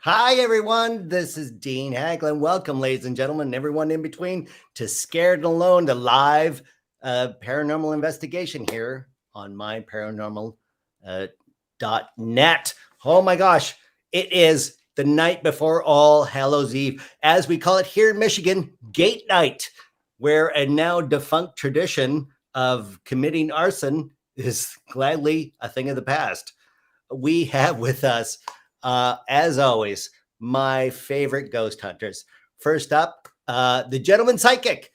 Hi, everyone. This is Dean Haglund. Welcome, ladies and gentlemen, and everyone in between, to Scared and Alone, the live paranormal investigation here on myparanormal.net. Oh my gosh, it is the night before All Hallows Eve, as we call it here in Michigan, Gate Night, where a now defunct tradition of committing arson is gladly a thing of the past. We have with us as always, my favorite ghost hunters. First up, the gentleman psychic,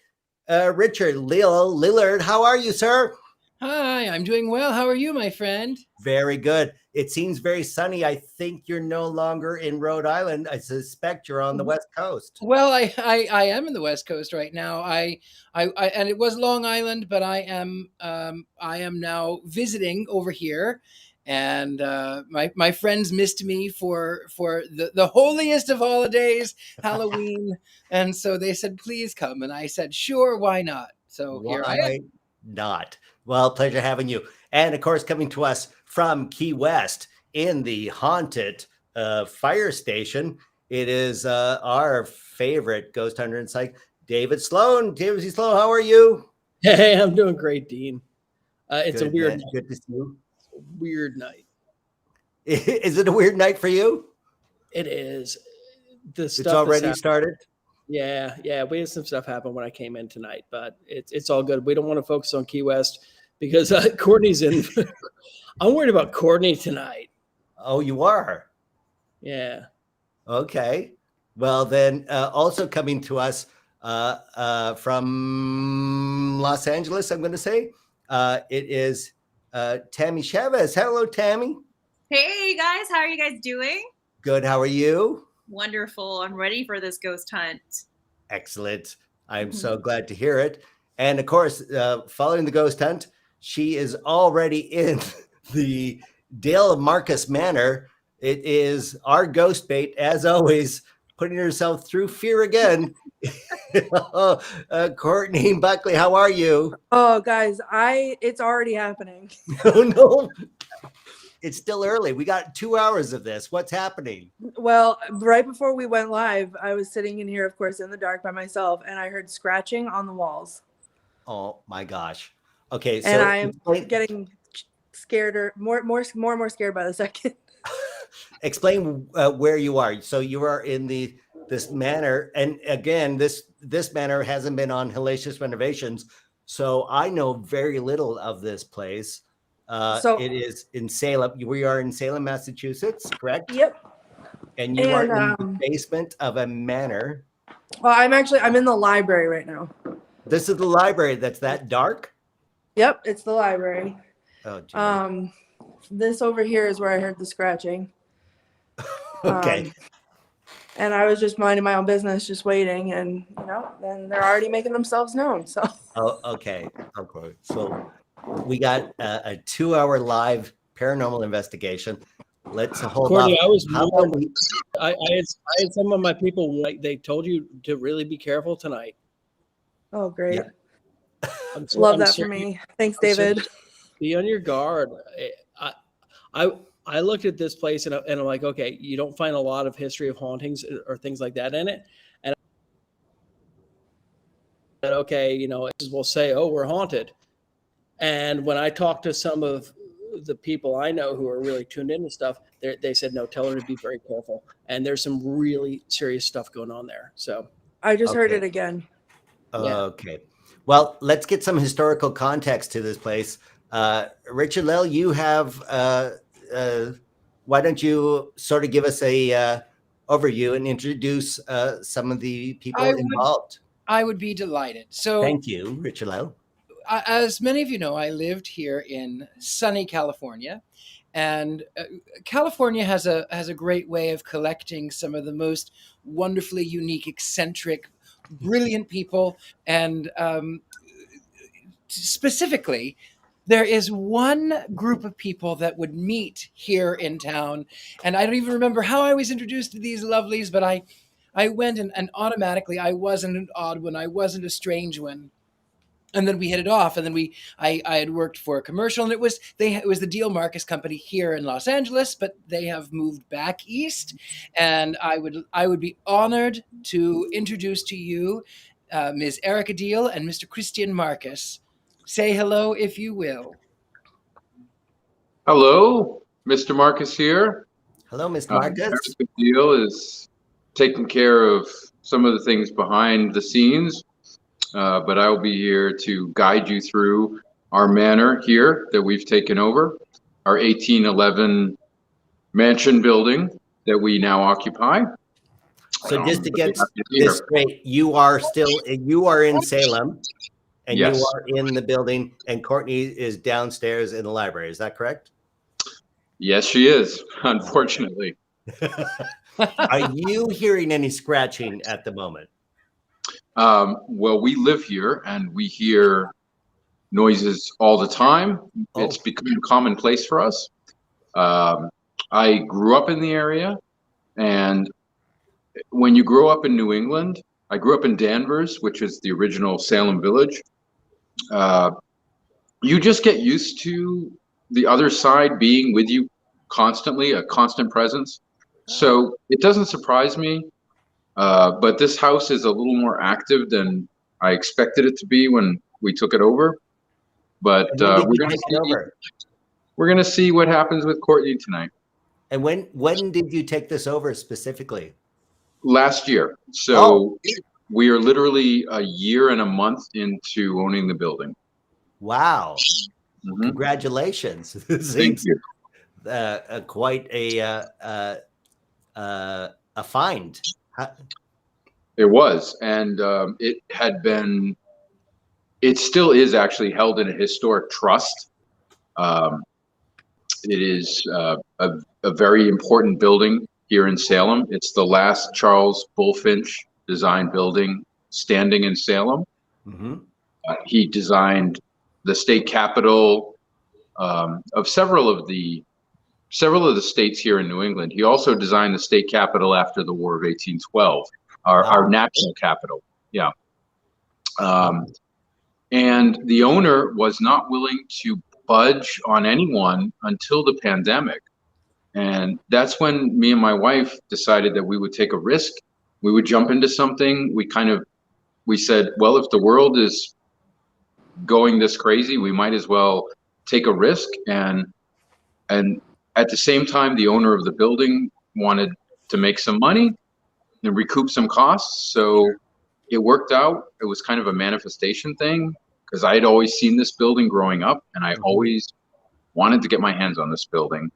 Richard-Lael. Lillard. How are you, sir? Hi, I'm doing well. How are you, my friend? Very good. It seems very sunny. I think you're no longer in Rhode Island. I suspect you're on the West Coast. Well, I am in the West Coast right now. I and it was Long Island, but I am now visiting over here, and my friends missed me for the holiest of holidays, Halloween, and so they said, "Please come," and I said, "Sure, why not?" So here I am. Why not? Well, pleasure having you. And of course, coming to us from Key West in the haunted fire station, it is our favorite ghost hunter and psych, David Sloan. David Sloan, how are you? Hey, I'm doing great, Dean. It's Good, a weird man. night. Good to see you. Weird night. Is it a weird night for you? It is. The stuff It's already that's started. Yeah. We had some stuff happen when I came in tonight, but it's all good. We don't want to focus on Key West because Courtney's in. I'm worried about Courtney tonight. Oh, you are? Yeah. Okay. Well, then also coming to us from Los Angeles, I'm going to say, it is Tammie Chavez. Hello, Tammie. Hey guys, how are you guys doing? Good. How are you? Wonderful. I'm ready for this ghost hunt. Excellent. I'm so glad to hear it. And of course, following the ghost hunt, she is already in the Diehl of Macus Manor. It is our ghost bait, as always, putting herself through fear again. Courtney, Buckley, how are you? Oh, guys, it's already happening. Oh, no. It's still early. We got 2 hours of this. What's happening? Well, right before we went live, I was sitting in here, of course, in the dark by myself, and I heard scratching on the walls. Oh my gosh. Okay, so and I'm getting scared, or more scared by the second. Explain where you are. So you are in this manor, and again, this manor hasn't been on hellacious renovations, so I know very little of this place. It is in Salem. We are in Salem, Massachusetts, correct? Yep. And you are in the basement of a manor. Well, I'm in the library right now. This is the library that's that dark? Yep, it's the library. Oh, geez. This over here is where I heard the scratching. Okay. And I was just minding my own business, just waiting, and then they're already making themselves known. So. Oh, okay. Okay. So we got a 2-hour live paranormal investigation. Let's hold Courtney, up. I had some of my people, like, they told you to really be careful tonight. Oh, great. Yeah. Love that for me. Thanks, David. Be on your guard. I looked at this place and I'm like, okay, you don't find a lot of history of hauntings or things like that in it. And okay, we'll say, oh, we're haunted. And when I talked to some of the people I know who are really tuned into stuff, they said, no, tell her to be very careful. And there's some really serious stuff going on there. So I just heard it again. Okay. Well, let's get some historical context to this place. Richard-Lael, you have, why don't you sort of give us a overview and introduce some of the people involved? I would be delighted. So thank you, Richard-Lael. As many of you know, I lived here in sunny California, and California has a great way of collecting some of the most wonderfully unique, eccentric, brilliant people. And specifically, there is one group of people that would meet here in town, and I don't even remember how I was introduced to these lovelies, but I went and automatically I wasn't an odd one, I wasn't a strange one. and then we hit it off, and then I had worked for a commercial, and it was the Diehl Marcus company here in Los Angeles, but they have moved back east, and I would be honored to introduce to you Ms. Erica Diehl and Mr. Christian Marcus. Say hello if you will. Hello, Mr. Marcus here. Hello, Mr. Marcus. Erica Diehl is taking care of some of the things behind the scenes. But I will be here to guide you through our manor here that we've taken over, our 1811 mansion building that we now occupy. So just to get this straight, you are in Salem, and Yes. you are in the building, and Courtney is downstairs in the library. Is that correct? Yes, she is, unfortunately. Are you hearing any scratching at the moment? Well, we live here and we hear noises all the time. Oh. It's become commonplace for us. I grew up in the area, and when you grow up in New England, I grew up in Danvers, which is the original Salem village. You just get used to the other side being with you constantly, a constant presence. So it doesn't surprise me. But this house is a little more active than I expected it to be when we took it over. But we're gonna see what happens with Courtney tonight. And when did you take this over specifically? Last year. So we are literally a year and a month into owning the building. Wow. Mhm. Congratulations. This Thank seems you. quite a find. It was, and it still is actually held in a historic trust. It is a very important building here in Salem. It's the last Charles Bulfinch designed building standing in Salem. Mm-hmm. He designed the state capitol of several of the states here in New England. He also designed the state capitol after the War of 1812, our national capital. Yeah. And the owner was not willing to budge on anyone until the pandemic. And that's when me and my wife decided that we would take a risk. We would jump into something. We said, well, if the world is going this crazy, we might as well take a risk. And at the same time, the owner of the building wanted to make some money and recoup some costs. So it worked out. It was kind of a manifestation thing, because I had always seen this building growing up, and I always wanted to get my hands on this building.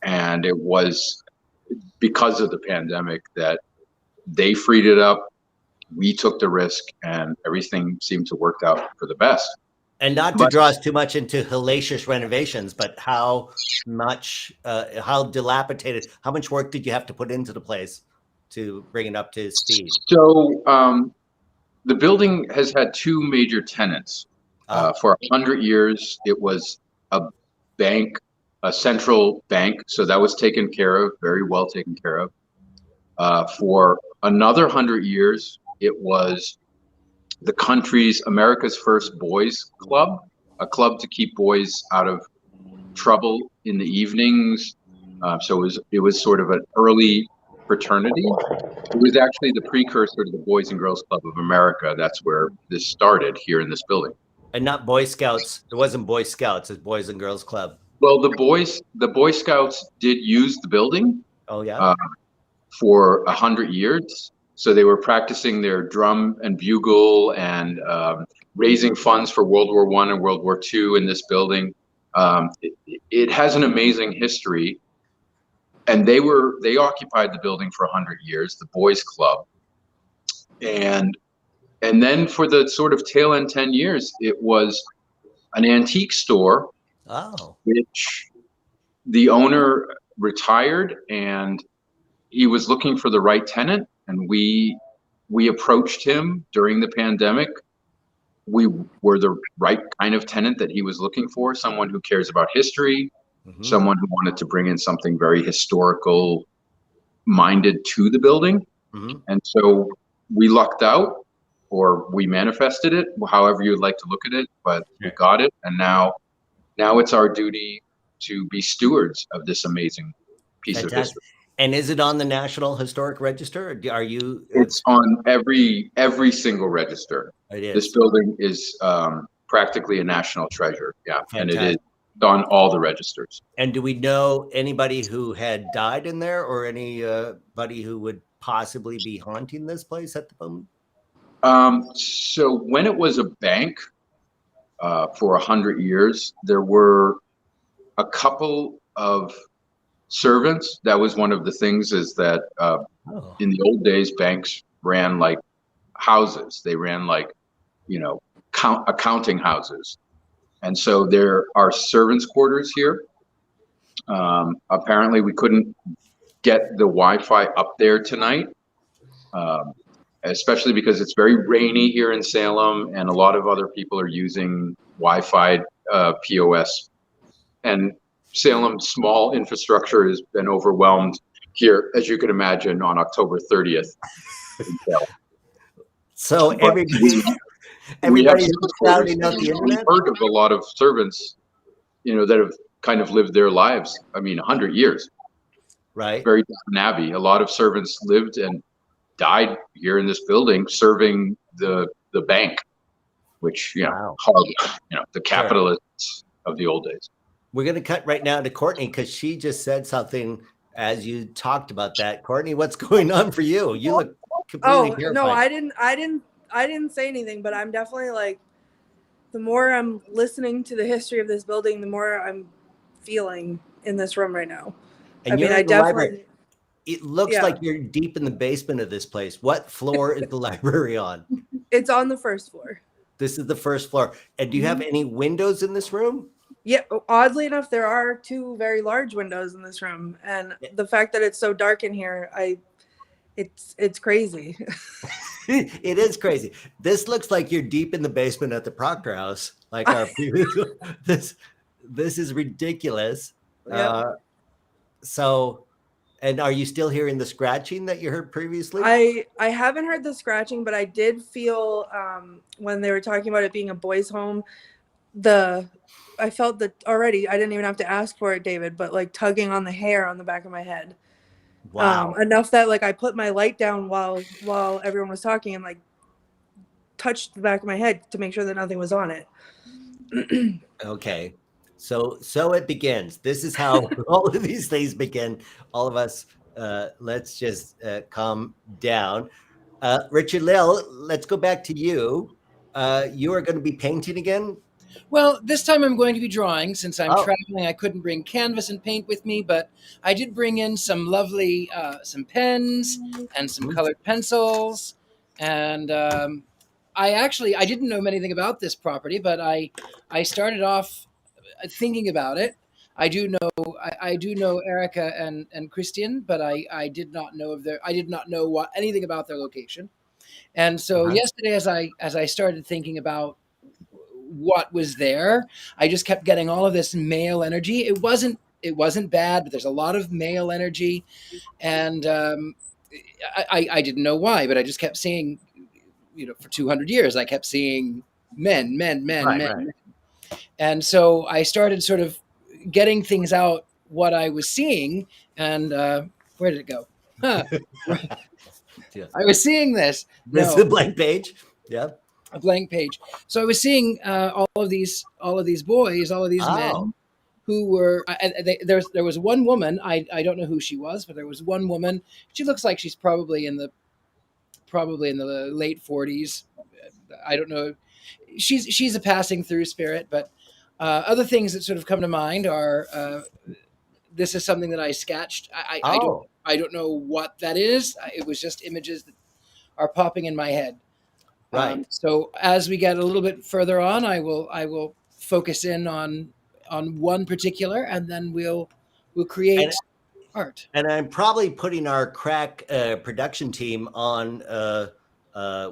And it was because of the pandemic that they freed it up. We took the risk, and everything seemed to work out for the best. And not to draw us too much into hellacious renovations, but how dilapidated, how much work did you have to put into the place to bring it up to speed? So the building has had two major tenants. For 100 years, it was a bank, a central bank. So that was taken care of, very well taken care of. For another 100 years, it was the country's America's first boys club, a club to keep boys out of trouble in the evenings. So it was sort of an early fraternity. It was actually the precursor to the Boys and Girls Club of America. That's where this started, here in this building. And not Boy Scouts. It wasn't Boy Scouts, it's Boys and Girls Club. Well, the Boy Scouts did use the building. Oh yeah. For 100 years. So they were practicing their drum and bugle and raising funds for World War I and World War II in this building. It has an amazing history. And they occupied the building for 100 years, the Boys Club. And then for the sort of tail end 10 years, it was an antique store, which the owner retired, and he was looking for the right tenant. And we approached him during the pandemic. We were the right kind of tenant that he was looking for, someone who cares about history, someone who wanted to bring in something very historical minded to the building. And so we lucked out. or we manifested it, however you'd like to look at it, but we got it. And now it's our duty to be stewards of this amazing piece of history. And is it on the National Historic Register? Or are you? It's on every single register. It is. This building is practically a national treasure. Yeah. Fantastic. And it is on all the registers. And do we know anybody who had died in there, or anybody who would possibly be haunting this place at the moment? So when it was a bank for 100 years, there were a couple of servants. That was one of the things, is that in the old days, banks ran like houses. They ran like, accounting houses. And so there are servants' quarters here. Apparently we couldn't get the Wi-Fi up there tonight, especially because it's very rainy here in Salem, and a lot of other people are using Wi-Fi POS. And Salem's small infrastructure has been overwhelmed here, as you can imagine, on October 30th. So everybody's crowding out the internet. We've heard of a lot of servants, that have kind of lived their lives. 100 years. Right. Very Abbey. A lot of servants lived and died here in this building, serving the bank, which horrible, the capitalists of the old days. We're going to cut right now to Courtney, because she just said something as you talked about that. Courtney, what's going on for you? You look completely terrified. No, I didn't say anything, but I'm definitely like, the more I'm listening to the history of this building, the more I'm feeling in this room right now. And I definitely. It looks like you're deep in the basement of this place. What floor is the library on? It's on the first floor. This is the first floor. And do you have any windows in this room? Yeah, oddly enough, there are 2 very large windows in this room, and the fact that it's so dark in here, it's crazy. It is crazy. This looks like you're deep in the basement at the Proctor House, like our previous. This is ridiculous. Yep. And are you still hearing the scratching that you heard previously? I haven't heard the scratching, but I did feel when they were talking about it being a boys' home, I felt that already. I didn't even have to ask for it, David, but like tugging on the hair on the back of my head. Wow. Enough that like I put my light down while everyone was talking and like touched the back of my head to make sure that nothing was on it. Okay. So it begins. This is how all of these things begin. All of us, let's just calm down. Richard-Lael, let's go back to you. You are going to be painting again? Well, this time I'm going to be drawing. Since I'm traveling, I couldn't bring canvas and paint with me, but I did bring in some lovely, some pens and some colored pencils. And I didn't know anything about this property, but I started off thinking about it. I do know Erica and Christian, but I did not know anything about their location. And so yesterday, as I started thinking about what was there, I just kept getting all of this male energy. It wasn't bad, but there's a lot of male energy, and I didn't know why, but I just kept seeing, for 200 years, I kept seeing men. Right. And so I started sort of getting things out, what I was seeing, and where did it go? I was seeing this. This is a blank page. Yeah. A blank page. So I was seeing all of these boys, all of these men who were. There was one woman. I don't know who she was, but there was one woman. She looks like she's probably in the late 40s. I don't know. She's a passing through spirit, but other things that sort of come to mind are. This is something that I sketched. I don't know what that is. It was just images that are popping in my head. Right. So as we get a little bit further on, I will focus in on one particular, and then we'll create art. And I'm probably putting our crack production team on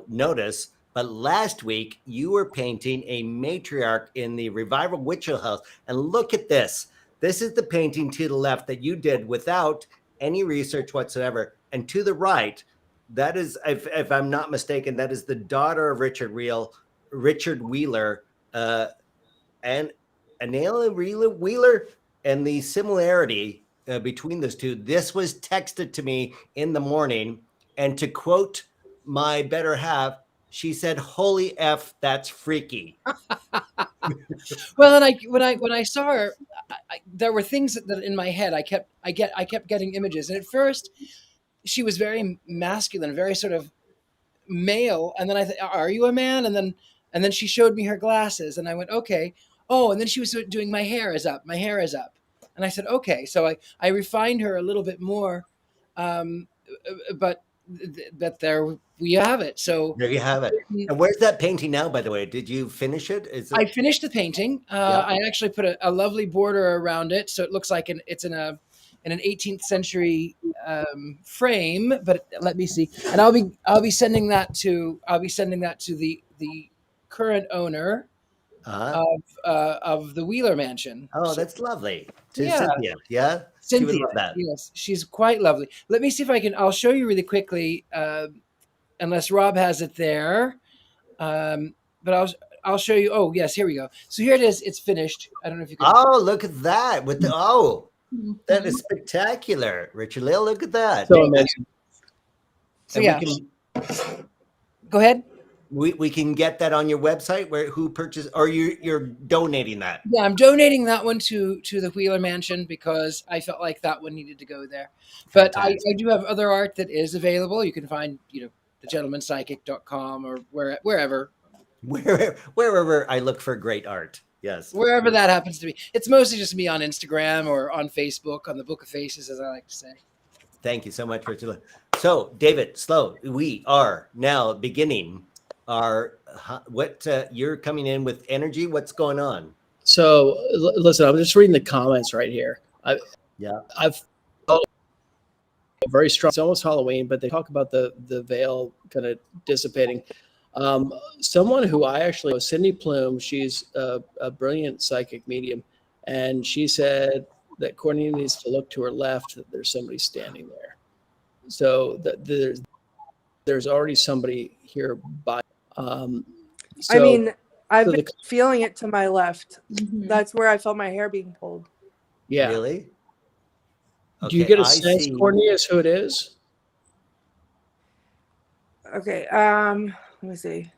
notice. But last week you were painting a matriarch in the Revival Witchell House, and look at this. This is the painting to the left that you did without any research whatsoever, and to the right, That is, if I'm not mistaken, that is the daughter of Richard Wheeler, and Anela Wheeler, and the similarity between those two. This was texted to me in the morning, and to quote my better half, she said, "Holy F, that's freaky." Well, and when I saw her, there were things that in my head I kept getting images, and at first she was very masculine, very sort of male, and then I thought, "Are you a man?" And then she showed me her glasses, and I went, "Okay." Oh, and then she was doing my hair is up, and I said, "Okay." So I refined her a little bit more, but there we have it. So There you have it. And where's that painting now, by the way? Did you finish it? I finished the painting. I actually put a lovely border around it, so it looks like it's in an 18th century frame. But let me see, and I'll be sending that to the current owner of the Wheeler Mansion. Oh, So, that's lovely. To yeah. Cynthia. Yeah. She would Cynthia, love that. yes, she's quite lovely. Let me see if I can. I'll show you really quickly, unless Rob has it there. But I'll show you. Oh, yes, here we go. So here it is. It's finished. I don't know if you can. Oh, look at that! With the that is spectacular, Richard-Lael. Look at that. So amazing. So And yeah, go ahead. we can get that on your website. Who purchased, or you're donating that? Yeah, I'm donating that one to the Wheeler Mansion because I felt like that one needed to go there. But I do have other art that is available. You can find, thegentlemanpsychic.com or wherever Wherever I look for great art. Yes. wherever that happens to be. It's mostly just me on Instagram or on Facebook, on the Book of Faces, as I like to say. Thank you so much, Richard. So, David, Sloan, we are now beginning our you're coming in with energy. What's going on? So listen, I'm just reading the comments right here. I've felt very strong. It's almost Halloween, but they talk about the veil kind of dissipating. Someone who I actually know, Cindy Plume, she's a brilliant psychic medium, and she said that Courtney needs to look to her left, that there's somebody standing there. So that there's already somebody here by. I mean, I've been feeling it to my left. Mhm. That's where I felt my hair being pulled. Yeah. Really? Do you get a sense, Courtney, as who it is? Okay. Let me see.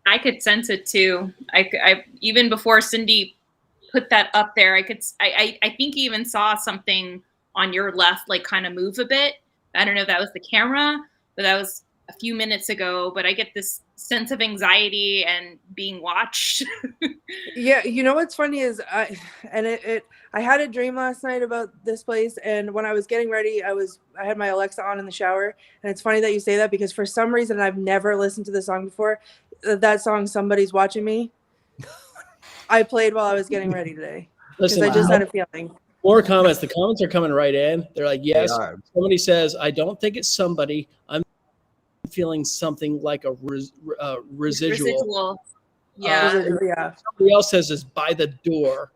I could sense it too. I even before Cindy put that up there, I think you even saw something on your left, like kind of move a bit. I don't know if that was the camera, but that was a few minutes ago. But I get this sense of anxiety and being watched. Yeah, you know what's funny is I had a dream last night about this place, and when I was getting ready, I had my Alexa on in the shower, and it's funny that you say that because for some reason I've never listened to the song before. That song, Somebody's Watching Me, I played while I was getting ready today because I just had a feeling. More comments. The comments are coming right in. They're like, yes. They are. Somebody says, I don't think it's somebody. I'm feeling something like a residual. Yeah. Yeah. Somebody else says is by the door.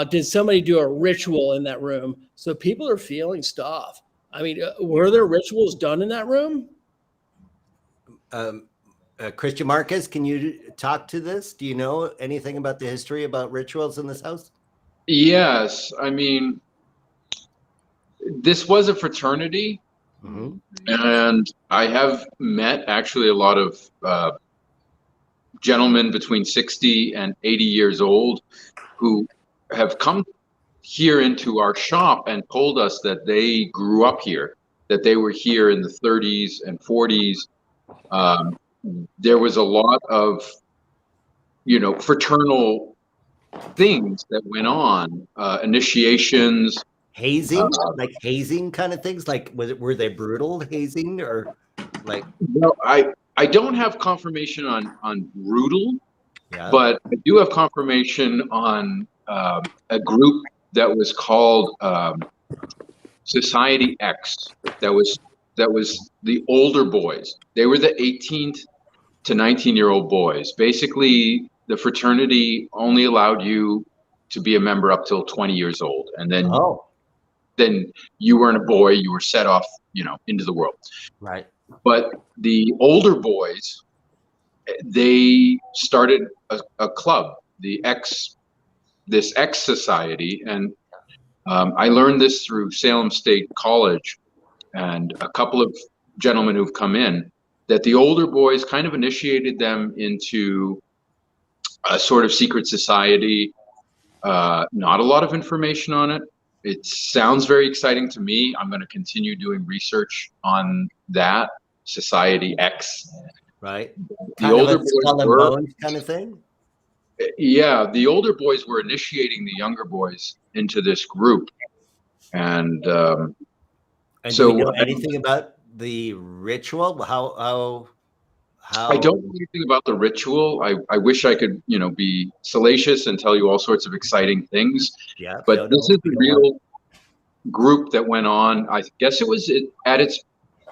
Did somebody do a ritual in that room? So people are feeling stuff. I mean, were there rituals done in that room? Christian Marcus, can you talk to this? Do you know anything about the history about rituals in this house? Yes, I mean, this was a fraternity, and I have met actually a lot of gentlemen between 60 and 80 years old who have come here into our shop and told us that they grew up here, that they were here in the 30s and 40s. There was a lot of, fraternal things that went on, initiations. Hazing, like hazing kind of things. Like, were they brutal hazing or like? No, I don't have confirmation on brutal, Yeah. but I do have confirmation on a group that was called Society X. That was the older boys. They were the 18 to 19-year-old boys. Basically, the fraternity only allowed you to be a member up till 20 years old, and then then you weren't a boy, you were set off, into the world. Right. But the older boys, they started a club, this X Society, and I learned this through Salem State College, and a couple of gentlemen who've come in, that the older boys kind of initiated them into a sort of secret society. Not a lot of information on it. It sounds very exciting to me. I'm going to continue doing research on that Society X. Right. The Kind older of a skull boys and were, bones kind of thing. yeah, the older boys were initiating the younger boys into this group, and And so do we know anything about the ritual? How I don't know anything about the ritual. I wish I could, be salacious and tell you all sorts of exciting things. Yeah. But this is the real group that went on. I guess it was at its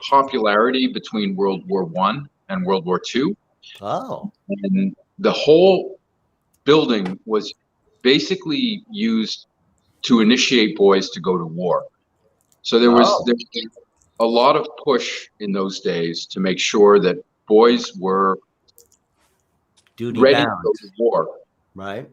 popularity between World War I and World War II. Oh. And the whole building was basically used to initiate boys to go to war. So there was a lot of push in those days to make sure that boys were duty ready bound. to go to war. Right.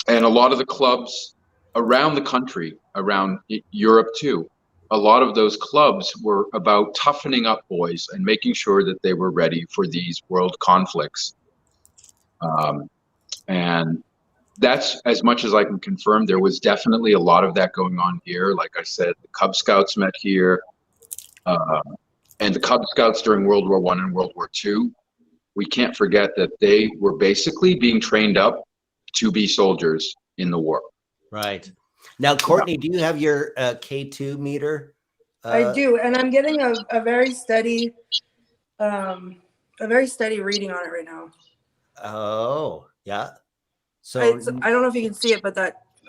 And a lot of the clubs around the country, around Europe too, a lot of those clubs were about toughening up boys and making sure that they were ready for these world conflicts. And that's as much as I can confirm. There was definitely a lot of that going on here. Like I said, the Cub Scouts met here. And the Cub Scouts during World War I and World War II, we can't forget that they were basically being trained up to be soldiers in the war. Right. Now, Courtney, do you have your K2 meter? I do, and I'm getting a very steady reading on it right now. Oh, yeah. So I don't know if you can see it, but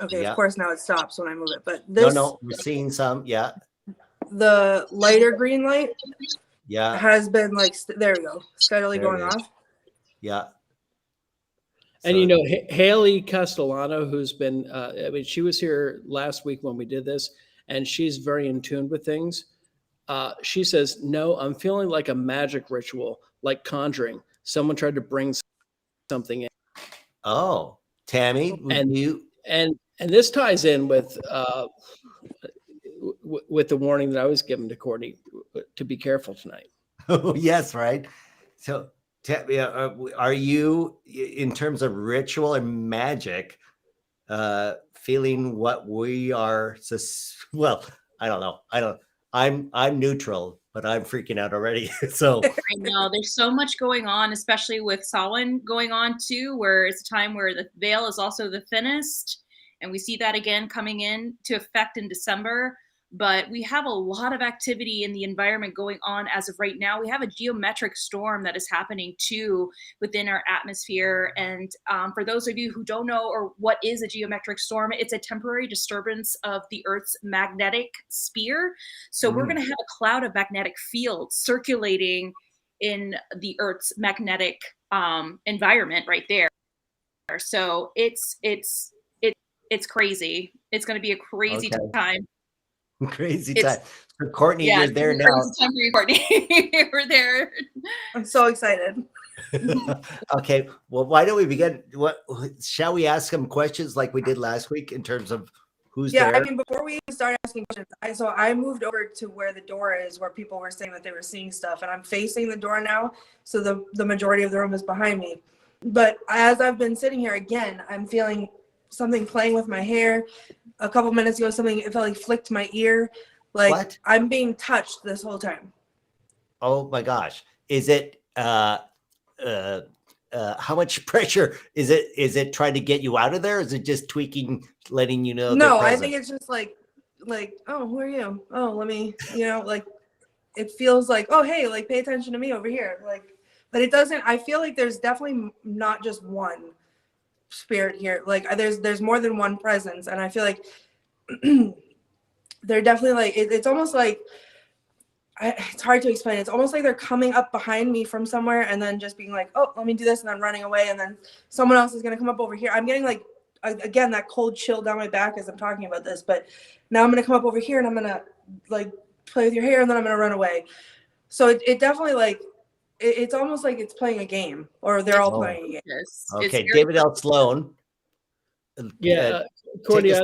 okay, yeah. Of course now it stops when I move it. But this, no, we're seeing some, yeah. The lighter green light, yeah, has been there we go, steadily There it going is. off. Yeah. And Haley Castellano, who's been, she was here last week when we did this, and she's very in tune with things. She says, no, I'm feeling like a magic ritual, like conjuring. Someone tried to bring something in. Oh, Tammie, and this ties in with the warning that I was given to Courtney to be careful tonight. Oh, yes, right. So, are you, in terms of ritual and magic, feeling what we are? Well, I don't know. I'm neutral, but I'm freaking out already. So I know there's so much going on, especially with Salem going on too, where it's a time where the veil is also the thinnest, and we see that again coming in to effect in December. But we have a lot of activity in the environment going on as of right now. We have a geometric storm that is happening too within our atmosphere. And for those of you who don't know or what is a geometric storm, it's a temporary disturbance of the Earth's magnetic sphere. So we're going to have a cloud of magnetic fields circulating in the Earth's magnetic environment right there. So it's crazy. It's going to be a crazy time. Crazy time. So Courtney, you're there now. Time for you, Courtney. We're there. I'm so excited. Okay. Well, why don't we begin? Shall we ask some questions like we did last week in terms of who's there? I mean, before we even start asking questions, I moved over to where the door is, where people were saying that they were seeing stuff, and I'm facing the door now, so the majority of the room is behind me. But as I've been sitting here again, I'm feeling something playing with my hair. A couple minutes ago, it felt like flicked my ear. Like, what? I'm being touched this whole time. Oh my gosh. Is it how much pressure is it? Is it trying to get you out of there? Or is it just tweaking, letting you know? No, I think it's just like, oh, who are you? Oh, let me, it feels like, oh, hey, like, pay attention to me over here. Like, but it doesn't, I feel like there's definitely not just one spirit here. Like, there's more than one presence, and I feel like they're definitely like, it's almost like, it's hard to explain. It's almost like they're coming up behind me from somewhere and then just being like, oh, let me do this, and then running away, and then someone else is going to come up over here. I'm getting like again, that cold chill down my back as I'm talking about this. But now I'm going to come up over here and I'm going to like play with your hair and then I'm going to run away. So it definitely like, it's almost like it's playing a game, or they're all playing a game. Yes. Okay, David L. Sloan. Yeah, Courtney, us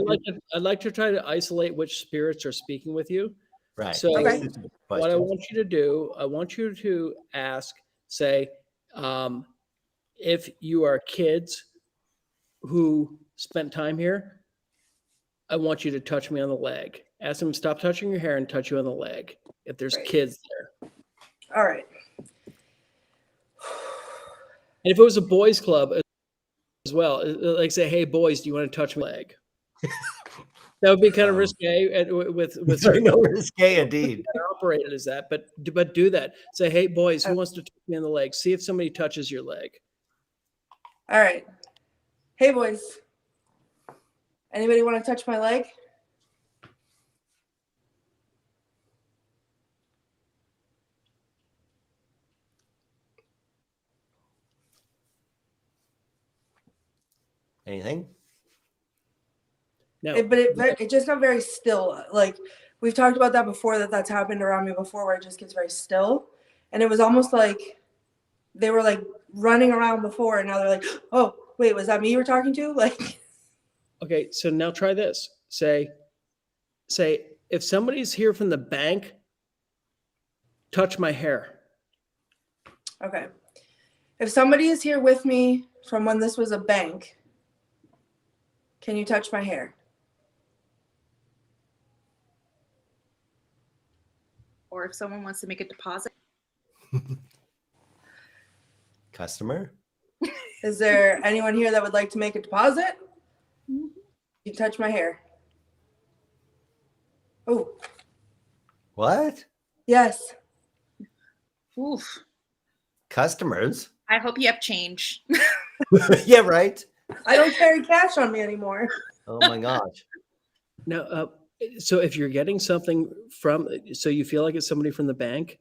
I'd like to try to isolate which spirits are speaking with you. Right. So Okay. what I want you to do, I want you to ask, say, if you are kids who spent time here, I want you to touch me on the leg. Ask them to stop touching your hair and touch you on the leg if there's Right. kids there. All right. And if it was a boys' club as well, like say, "Hey, boys, do you want to touch my leg?" That would be kind of risque with no risque indeed. operated as that, but do that. Say, "Hey, boys, who wants to touch me on the leg?" See if somebody touches your leg. All right. Hey, boys. Anybody want to touch my leg? Anything? No, It just got very still. Like we've talked about that before, that's happened around me before, where it just gets very still. And it was almost like they were like running around before, and now they're like, "Oh, wait, was that me you were talking to?" Like, okay. So now try this. Say, if somebody's here from the bank, touch my hair. okay. If somebody is here with me from when this was a bank, can you touch my hair? Or if someone wants to make a deposit. Customer? Is there anyone here that would like to make a deposit? You touch my hair. Oh, What? yes. Oof. Customers? I hope you have change. Yeah, right. I don't carry cash on me anymore. Oh my gosh. Now, so if you're getting something from, so you feel like it's somebody from the bank.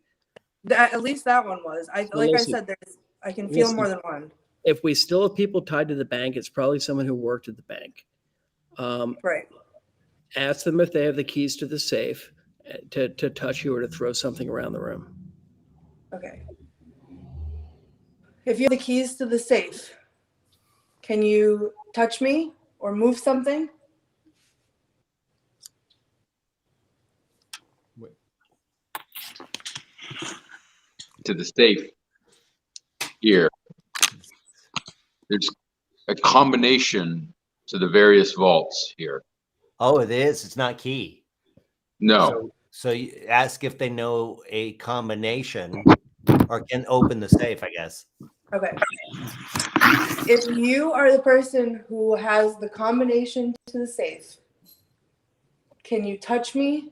At least that one was. Like I Listen. said, I can feel Listen. more than one. If we still have people tied to the bank, it's probably someone who worked at the bank. Right. Ask them if they have the keys to the safe to touch you or to throw something around the room. Okay. If you have the keys to the safe, can you touch me or move something? To the safe here. There's a combination to the various vaults here. Oh, it is. It's not key. No, So you ask if they know a combination or can open the safe, I guess. Okay. If you are the person who has the combination to the safe, can you touch me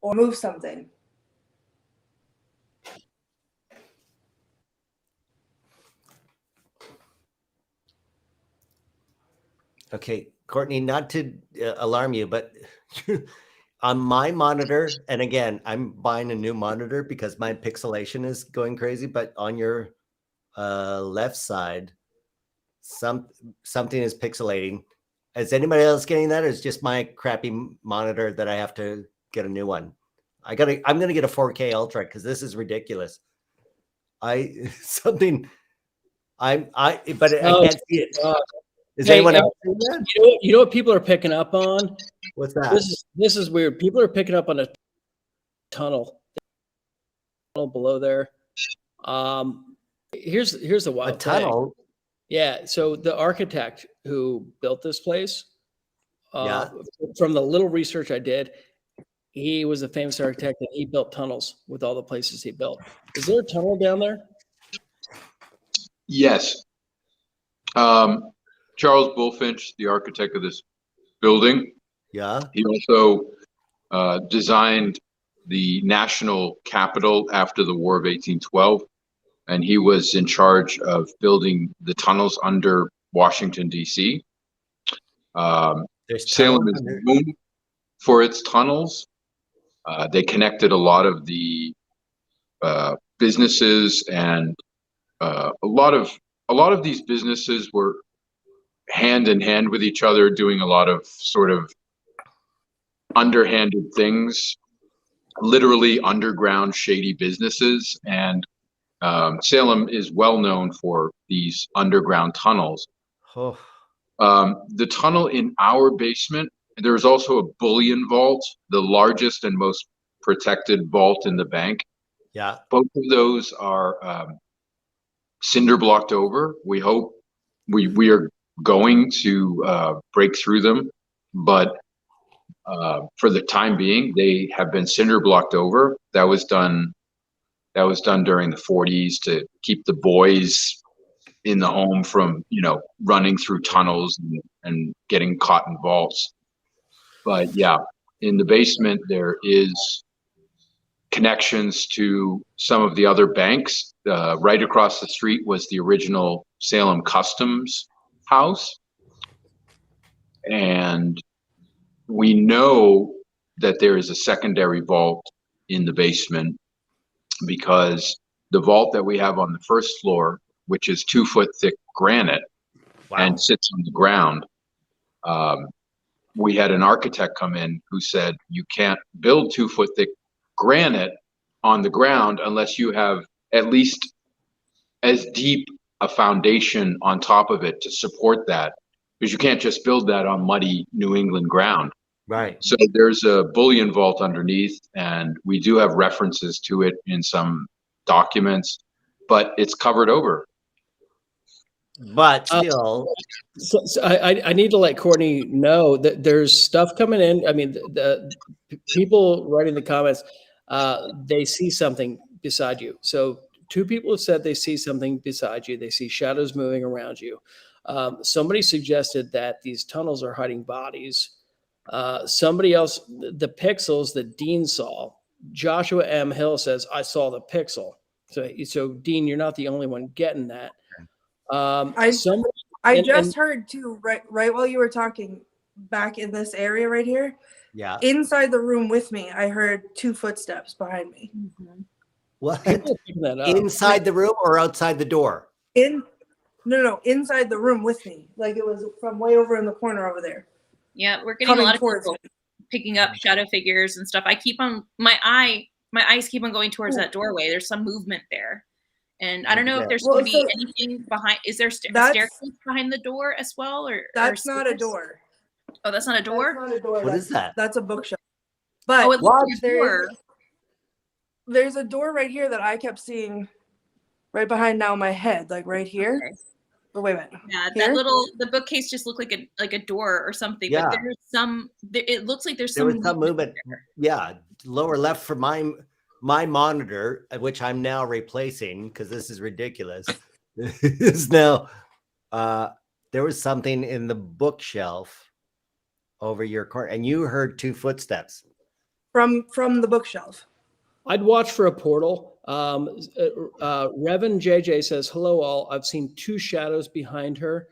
or move something? Okay, Courtney, not to alarm you, but on my monitor, and again, I'm buying a new monitor because my pixelation is going crazy, but on your left side, something is pixelating. Is anybody else getting that, or is it just my crappy monitor that I have to get a new one? I'm gonna get a 4K Ultra because this is ridiculous. I can't see it. Is Hey, anyone else seeing that? You know what people are picking up on? What's that? This is weird. People are picking up on a tunnel below there. Here's the wild A tunnel. thing. Yeah. So the architect who built this place, from the little research I did, he was a famous architect and he built tunnels with all the places he built. Is there a tunnel down there? yes. Charles Bulfinch, the architect of this building, Yeah. he also designed the national capitol after the War of 1812, and he was in charge of building the tunnels under Washington, D.C. Salem is known for its tunnels. They connected a lot of the businesses, and a lot of these businesses were hand in hand with each other, doing a lot of sort of underhanded things, literally underground shady businesses. And Salem is well known for these underground tunnels. Oh, The tunnel in our basement, there's also a bullion vault, the largest and most protected vault in the bank. yeah. Both of those are cinder blocked over. We hope we are going to break through them, but for the time being, they have been cinder blocked over. That was done during the 40s to keep the boys in the home from, running through tunnels and getting caught in vaults. But yeah, in the basement, there is connections to some of the other banks. Right across the street was the original Salem Customs house. And we know that there is a secondary vault in the basement because the vault that we have on the first floor, which is 2 foot thick granite and sits on the ground, we had an architect come in who said you can't build 2 foot thick granite on the ground unless you have at least as deep a foundation on top of it to support that, because you can't just build that on muddy New England ground. Right. So there's a bullion vault underneath, and we do have references to it in some documents, but it's covered over. But still, So I need to let Courtney know that there's stuff coming in. I mean, the people writing the comments, they see something beside you. So 2 people have said they see something beside you. They see shadows moving around you. Somebody suggested that these tunnels are hiding bodies. Somebody else, the pixels that Dean saw, Joshua M. Hill says, I saw the pixel. So Dean, you're not the only one getting that. I just heard too, right while you were talking, back in this area right here. yeah. Inside the room with me, I heard 2 footsteps behind me. What? People are picking that up. Inside the room or outside the door? No, inside the room with me. Like it was from way over in the corner over there. Yeah, we're getting Coming a lot of towards people picking up shadow figures and stuff. I keep on my eyes keep on going towards that doorway. There's some movement there. And I don't know if there's going to be anything behind. Is there a staircase behind the door as well? Or that's not a door. Oh, that's not a door? That's not a door. What is that? That's a bookshelf. But it looks like a door. There's a door right here that I kept seeing right behind now my head, like right here. Okay. Oh, wait a minute. Yeah, Here? the bookcase just looked like a door or something. Yeah. But it looks like there's There was some movement. there. Yeah, lower left for my monitor, which I'm now replacing because this is ridiculous. Is now there was something in the bookshelf over your corner, and you heard 2 footsteps From the bookshelf. I'd watch for a portal. Revan JJ says, hello all. I've seen 2 shadows behind her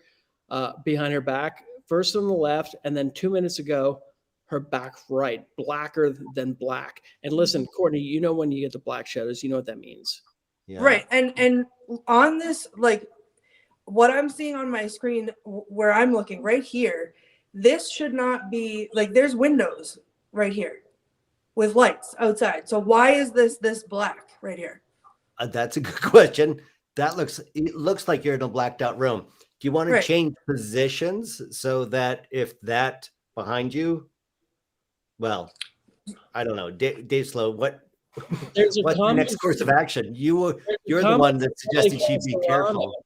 back. First on the left, and then 2 minutes ago, her back right, blacker than black. And listen, Courtney, you know when you get the black shadows, you know what that means. Yeah. Right. And on this, like what I'm seeing on my screen where I'm looking right here, this should not be like there's windows right here with lights outside. So why is this black right here? That's a good question. It looks like you're in a blacked out room. Do you want to change positions so that if that behind you? Well, I don't know. Dave Sloan, what's the next course of action? You're the one that suggested she be careful.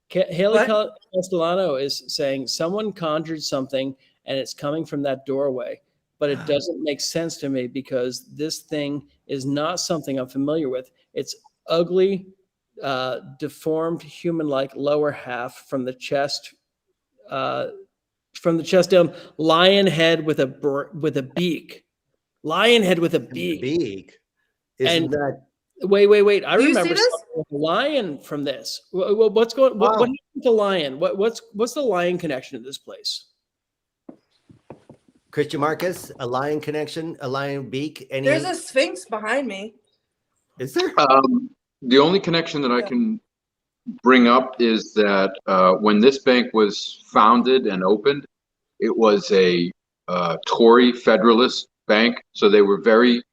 Haley Castellano is saying someone conjured something and it's coming from that doorway, but it doesn't make sense to me because this thing is not something I'm familiar with. It's ugly, deformed, human-like lower half from the chest down, lion head with a beak. Lion head with a beak. Beak. Isn't that? Wait. I remember see this? a lion from this. What's going? What happened with the lion? What's the lion connection to this place? Christian Marcus, a lion connection, a lion beak. There's a sphinx behind me. Is there? The only connection that I can bring up is that when this bank was founded and opened, it was a Tory Federalist bank, so they were very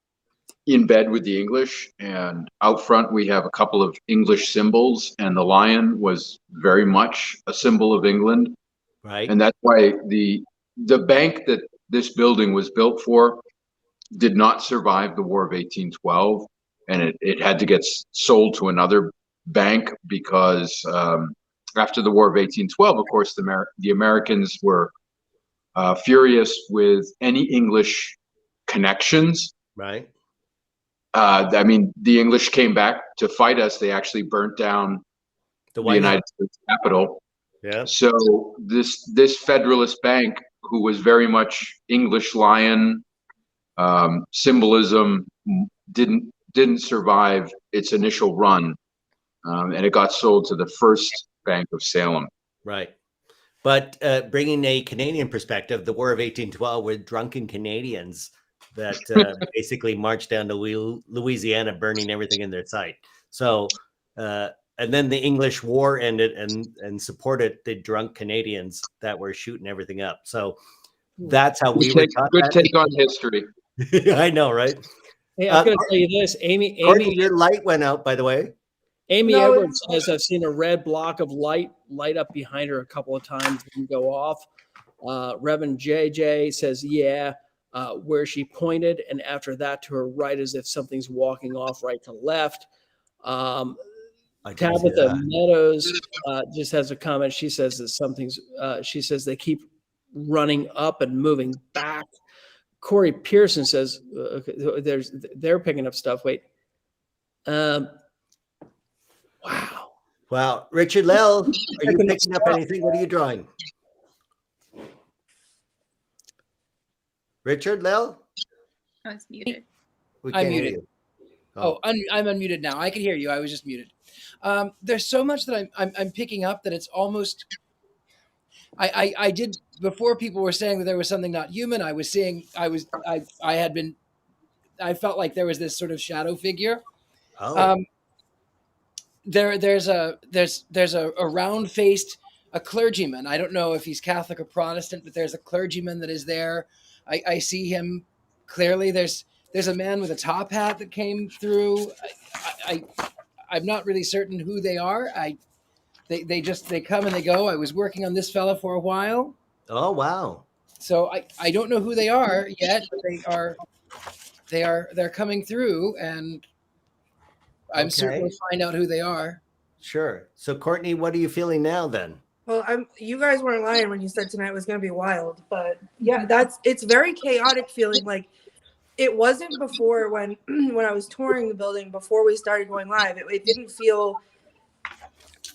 in bed with the English. And out front, we have a couple of English symbols, and the lion was very much a symbol of England. Right. And that's why the bank that this building was built for did not survive the War of 1812, and it had to get sold to another bank because after the War of 1812, of course, the Americans were furious with any English connections. Right. I mean, the English came back to fight us. They actually burnt down the United States Capitol. Yeah. So this Federalist bank, who was very much English lion symbolism, didn't survive its initial run, and it got sold to the First Bank of Salem. Right. But bringing a Canadian perspective, the War of 1812 were drunken Canadians that basically marched down to Louisiana, burning everything in their sight. So, and then the English war ended and supported the drunk Canadians that were shooting everything up. So that's how we were taught. Good take on history. I know, right? Hey, I'm going to tell you this, Amy. Courtney, your light went out, by the way. Amy Edwards says, I've seen a red block of light up behind her a couple of times and go off. Reverend JJ says, yeah, where she pointed, and after that to her right, as if something's walking off right to left. Tabitha Meadows just has a comment. She says that something's, she says they keep running up and moving back. Corey Pearson says, they're picking up stuff. Wait. Wow. Wow. Richard-Lael, are you picking up anything? What are you drawing? Richard-Lael? I was muted. I'm muted. You. I'm unmuted now. I can hear you. I was just muted. There's so much that I'm picking up that it's almost. I did before. People were saying that there was something not human. I was seeing. I felt like there was this sort of shadow figure. Oh. There's a round-faced a clergyman. I don't know if he's Catholic or Protestant, but there's a clergyman that is there. I see him clearly. There's a man with a top hat that came through. I'm not really certain who they are. They come and they go. I was working on this fella for a while. Oh, wow. So I don't know who they are yet, but they're coming through, and I'm certain we'll find out who they are. Sure. So Courtney, what are you feeling now then? Well, you guys weren't lying when you said tonight was going to be wild, but yeah, it's very chaotic feeling. Like it wasn't before when I was touring the building before we started going live. It didn't feel.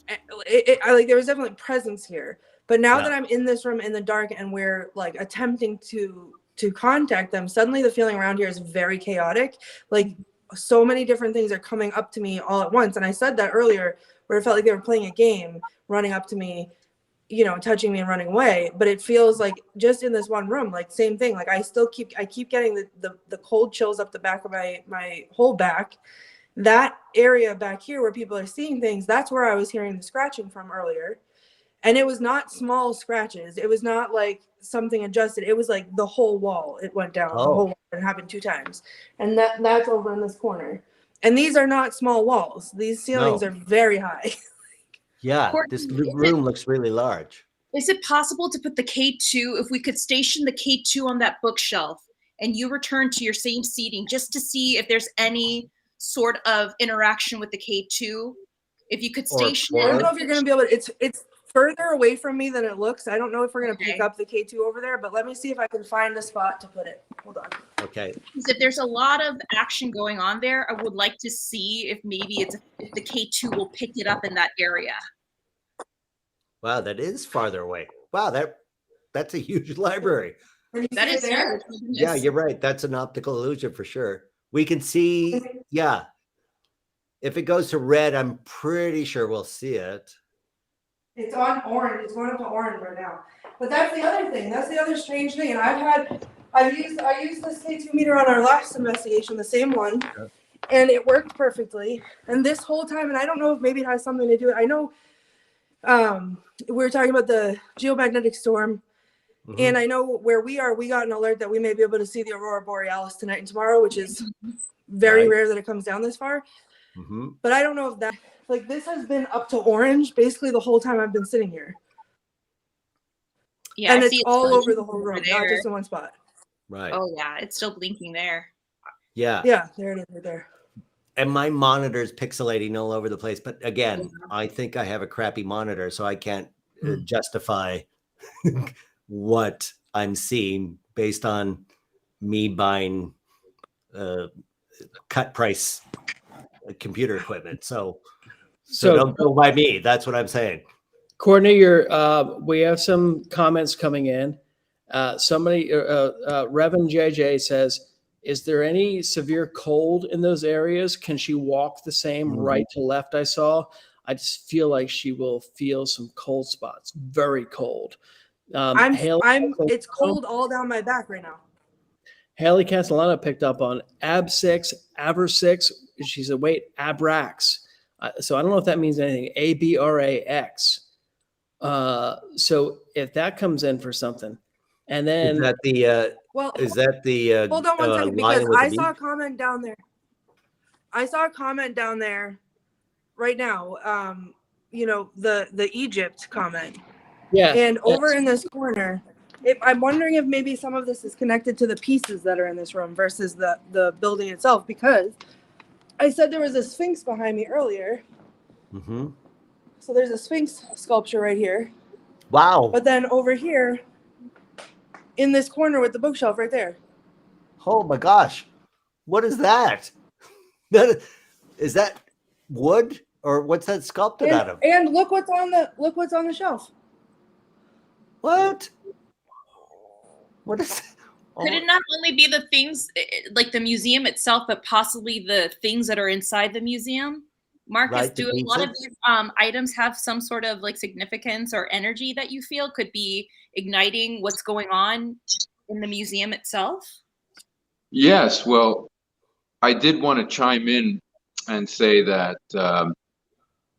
I like there was definitely presence here, but now that I'm in this room in the dark and we're like attempting to contact them, suddenly the feeling around here is very chaotic. Like so many different things are coming up to me all at once, and I said that earlier, where it felt like they were playing a game, running up to me, touching me and running away. But it feels like just in this one room, like same thing. Like I keep getting the cold chills up the back of my whole back. That area back here where people are seeing things, that's where I was hearing the scratching from earlier. And it was not small scratches. It was not like something adjusted. It was like the whole wall. It went down. The whole wall. It happened 2 times. And that's over in this corner. And these are not small walls. These ceilings are very high. Yeah, Courtney, this room looks really large. Is it possible to put the K2, if we could station the K2 on that bookshelf and you return to your same seating just to see if there's any sort of interaction with the K2? If you could station it. I don't know if you're going to be able to, it's further away from me than it looks. I don't know if we're going to pick up the K2 over there, but let me see if I can find a spot to put it. Hold on. Okay. Because if there's a lot of action going on there, I would like to see if maybe if the K2 will pick it up in that area. Wow, that is farther away. Wow, that's a huge library. That is there. Yeah, you're right. That's an optical illusion for sure. We can see, yeah. If it goes to red, I'm pretty sure we'll see it. It's on orange. It's going up to orange right now. But that's the other thing. That's the other strange thing. And I used this K2 meter on our last investigation, the same one. and it worked perfectly. And this whole time, and I don't know if maybe it has something to do with, I know we were talking about the geomagnetic storm, and I know where we are, we got an alert that we may be able to see the aurora borealis tonight and tomorrow, which is very rare that it comes down this far. But I don't know if that, like, this has been up to orange basically the whole time I've been sitting here. Yeah, and I it's see all over blinking the whole room, not there. just in one spot. Right. Oh yeah, it's still blinking there. Yeah. Yeah, there it is right there. And my monitor's pixelating all over the place. But again, I think I have a crappy monitor, so I can't justify what I'm seeing based on me buying cut price computer equipment. So don't go by me. That's what I'm saying. Courtney, we have some comments coming in. Somebody, Reverend JJ says, is there any severe cold in those areas? Can she walk the same right to left I saw? I just feel like she will feel some cold spots, very cold. It's cold all down my back right now. Haley Castellano picked up on AB6, Aber6. She said, wait, Abrax. So I don't know if that means anything. ABRAX. So if that comes in for something, and then is that the hold on one second, because I saw a comment down there. I saw a comment down there right now. The Egypt comment. Yeah. And over in this corner, I'm wondering if maybe some of this is connected to the pieces that are in this room versus the building itself, because I said there was a Sphinx behind me earlier. So there's a Sphinx sculpture right here. Wow. But then over here, in this corner with the bookshelf right there. Oh my gosh. What is that? Is that wood, or what's that sculpted out of? And look what's on the shelf. What? What is Could it not only be the things like the museum itself, but possibly the things that are inside the museum? Marcus, Right, do a lot of these items have some sort of like significance or energy that you feel could be igniting what's going on in the museum itself? Yes, well, I did want to chime in and say that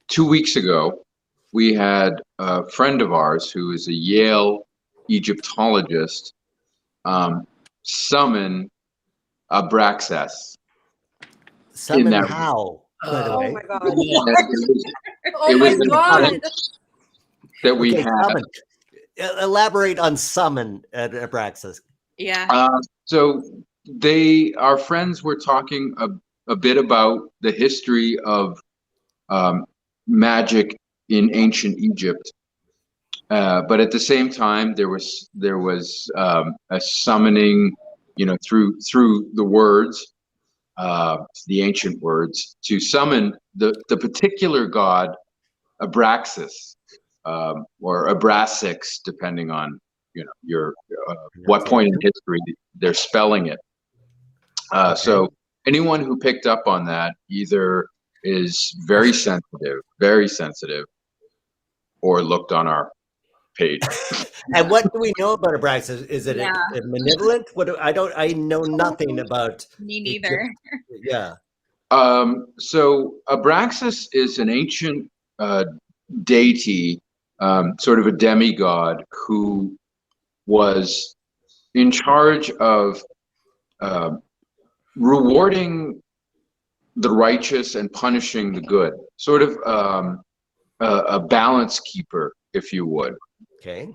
2 weeks ago, we had a friend of ours who is a Yale Egyptologist summon Abraxas. Summon how? By the way. Oh my god. It was an god. event that we had. Summon. Elaborate on summon at Abraxas. Yeah. So our friends were talking a bit about the history of magic in ancient Egypt, but at the same time there was a summoning, through the words, the ancient words, to summon the particular god Abraxas, or Abraxas, depending on your what point in history they're spelling it. So anyone who picked up on that either is very sensitive, or looked on our page. And what do we know about Abraxas? Is it a malevolent? I know nothing about. Me neither. Yeah. So Abraxas is an ancient deity, sort of a demigod, who was in charge of rewarding the righteous and punishing the good, sort of a balance keeper, if you would. Okay.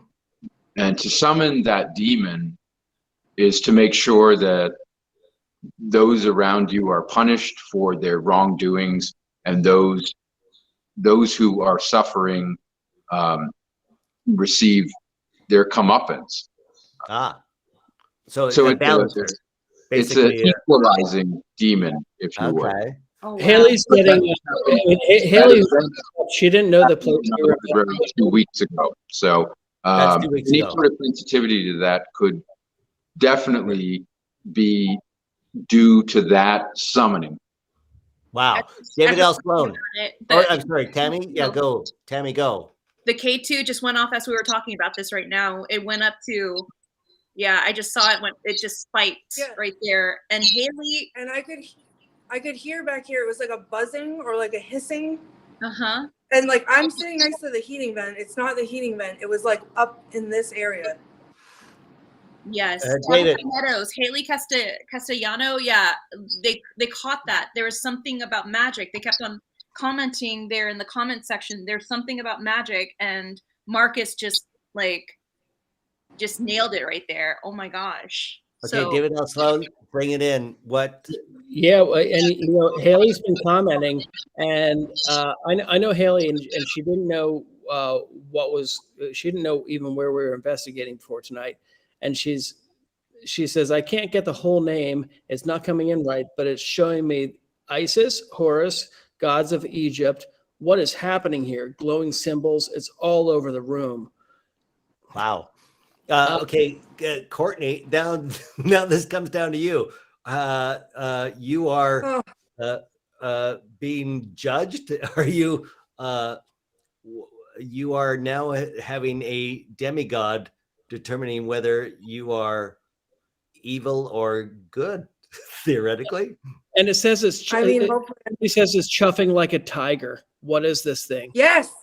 And to summon that demon is to make sure that those around you are punished for their wrongdoings, and those who are suffering receive their comeuppance. So it's a balancer. It's an equalizing demon, if you would. Oh, wow. Haley's getting. Haley's. She didn't know the place. 2 weeks ago. So any sort of sensitivity to that could definitely be due to that summoning. Wow. David L. Sloan. I'm sorry, Tammie. Yeah, go. Tammie, go. The K2 just went off as we were talking about this right now. It went up to, I just saw it it just spiked right there. And Haley, and I could I could hear back here. It was like a buzzing or like a hissing. Uh-huh. And like I'm sitting next to the heating vent. It's not the heating vent. It was like up in this area. Yes. David. Meadows, Haley Castellano. Yeah, they caught that. There was something about magic. They kept on commenting there in the comment section. There's something about magic, and Marcus just nailed it right there. Oh my gosh. Okay, So, David Sloan, bring it in. What? Yeah, and Haley's been commenting, and I know Haley, and she didn't know she didn't know even where we were investigating for tonight, and she says, I can't get the whole name, it's not coming in right, but it's showing me Isis, Horus, gods of Egypt. What is happening here? Glowing symbols, it's all over the room. Wow. Okay, Courtney. Now this comes down to you. You are being judged. Are you? You are now having a demigod determining whether you are evil or good, theoretically. And it says it's. He says it's chuffing like a tiger. What is this thing? Yes.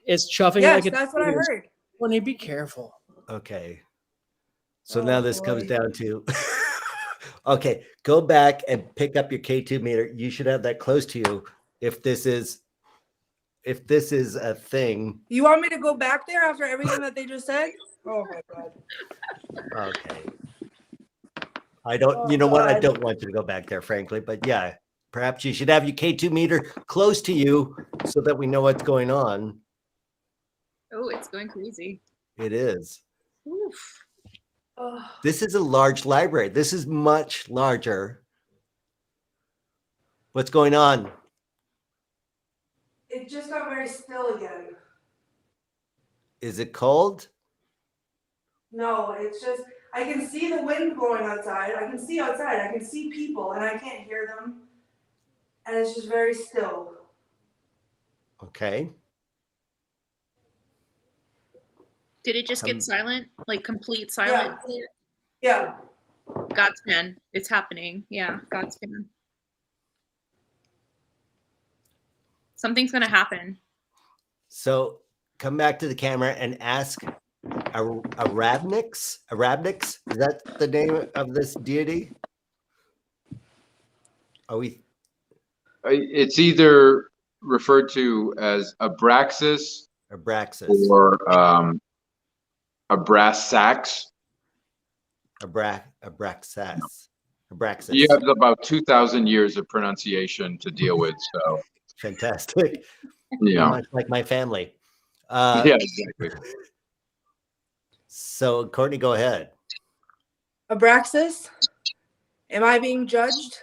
It's chuffing Yes, like a tiger. that's what I heard. Courtney, be careful. Okay. So now this comes down to, okay, go back and pick up your K2 meter. You should have that close to you. If this is a thing. You want me to go back there after everything that they just said? Oh my God. Okay. I don't, you know what? I don't want you to go back there, frankly, but yeah, perhaps you should have your K2 meter close to you so that we know what's going on. oh, it's going crazy. It is. Oof. This is a large library. This is much larger. What's going on? It just got very still again. Is it cold? No, it's just, I can see the wind blowing outside. I can see outside. I can see people and I can't hear them. And it's just very still. Okay. Did it just get silent? Like complete silence? Yeah. Godspan. It's happening. Yeah, Godspan. Something's gonna happen. So come back to the camera and ask Arabnix. Arabnix, is that the name of this deity? Are we? It's either referred to as Abraxas Abraxas or Abrasax. Abraxas. Abraxas. You have about 2,000 years of pronunciation to deal with, so Fantastic. yeah, Much like my family. yeah, exactly. So Courtney, go ahead. Abraxas, am I being judged?